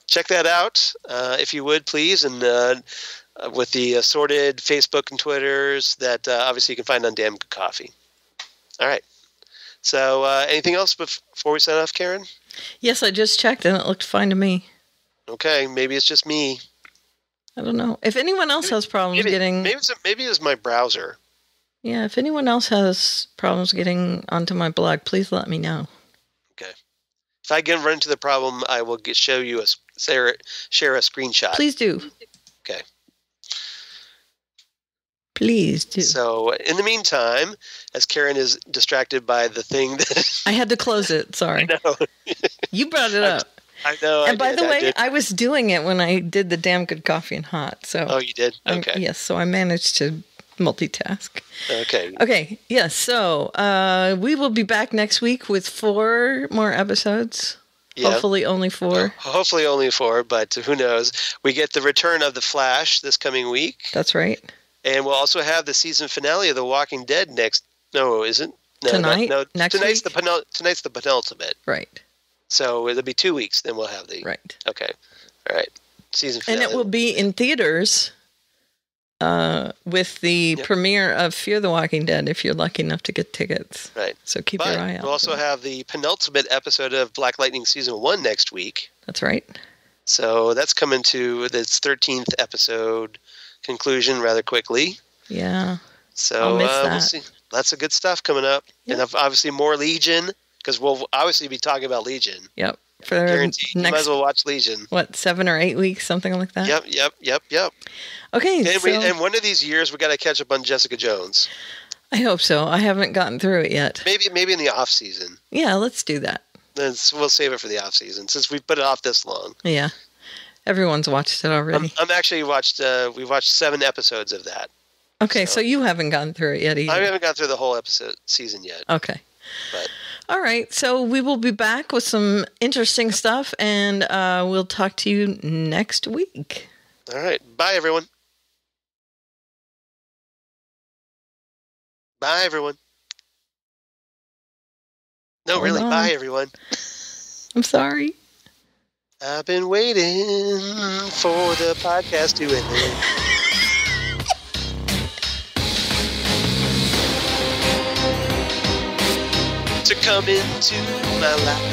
check that out if you would, please. And with the assorted Facebook and Twitters that obviously you can find on Damn Good Coffee. All right. So anything else before we sign off, Karen? Yes, I just checked and it looked fine to me. Okay, maybe it's just me. I don't know. If anyone else has problems getting... Maybe it's my browser. Yeah, if anyone else has problems getting onto my blog, please let me know. Okay. If I run into the problem, I will share a screenshot. Please do. Okay. Please do. So, in the meantime, as Karen is distracted by the thing that... I had to close it, sorry. I know. You brought it up. I know. And by the way, I was doing it when I did the Damn Good Coffee and Hot. So. Oh, you did? Okay. Yes, so I managed to multitask. Okay. Okay, yes. So we will be back next week with 4 more episodes. Yeah. Hopefully only 4. Hopefully only 4, but who knows. We get the return of The Flash this coming week. That's right. And we'll also have the season finale of The Walking Dead next... No, isn't? No, tonight? Next tonight's week? Tonight's the penultimate. Right. So it'll be 2 weeks, then we'll have the... Right. Okay. All right. Season finale. And it will be in theaters... with the premiere of Fear the Walking Dead, if you're lucky enough to get tickets. Right. So keep your eye out. We'll also have the penultimate episode of Black Lightning Season 1 next week. That's right. So that's coming to its 13th episode conclusion rather quickly. Yeah. So I'll miss that. We'll see. Lots of good stuff coming up. Yep. And obviously more Legion, because we'll obviously be talking about Legion. Yep. Guaranteed. You might as well watch Legion. What, 7 or 8 weeks, something like that? Yep. Okay, and one of these years, we got to catch up on Jessica Jones. I hope so. I haven't gotten through it yet. Maybe in the off season. Yeah, let's do that. Then we'll save it for the off season since we put it off this long. Yeah, everyone's watched it already. I'm actually we've watched 7 episodes of that. Okay, so you haven't gotten through it yet either. I haven't gone through the whole season yet. Okay. But. All right, so we will be back with some interesting stuff, and we'll talk to you next week. All right. Bye, everyone. Bye, everyone. No, really, bye, everyone. I'm sorry. I've been waiting for the podcast to end. To come into my life.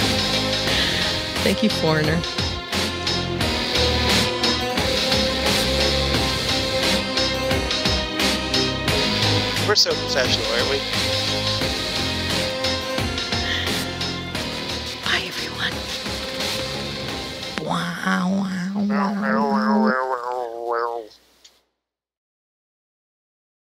Thank you, Foreigner. We're so professional, aren't we? Bye, everyone. Wow.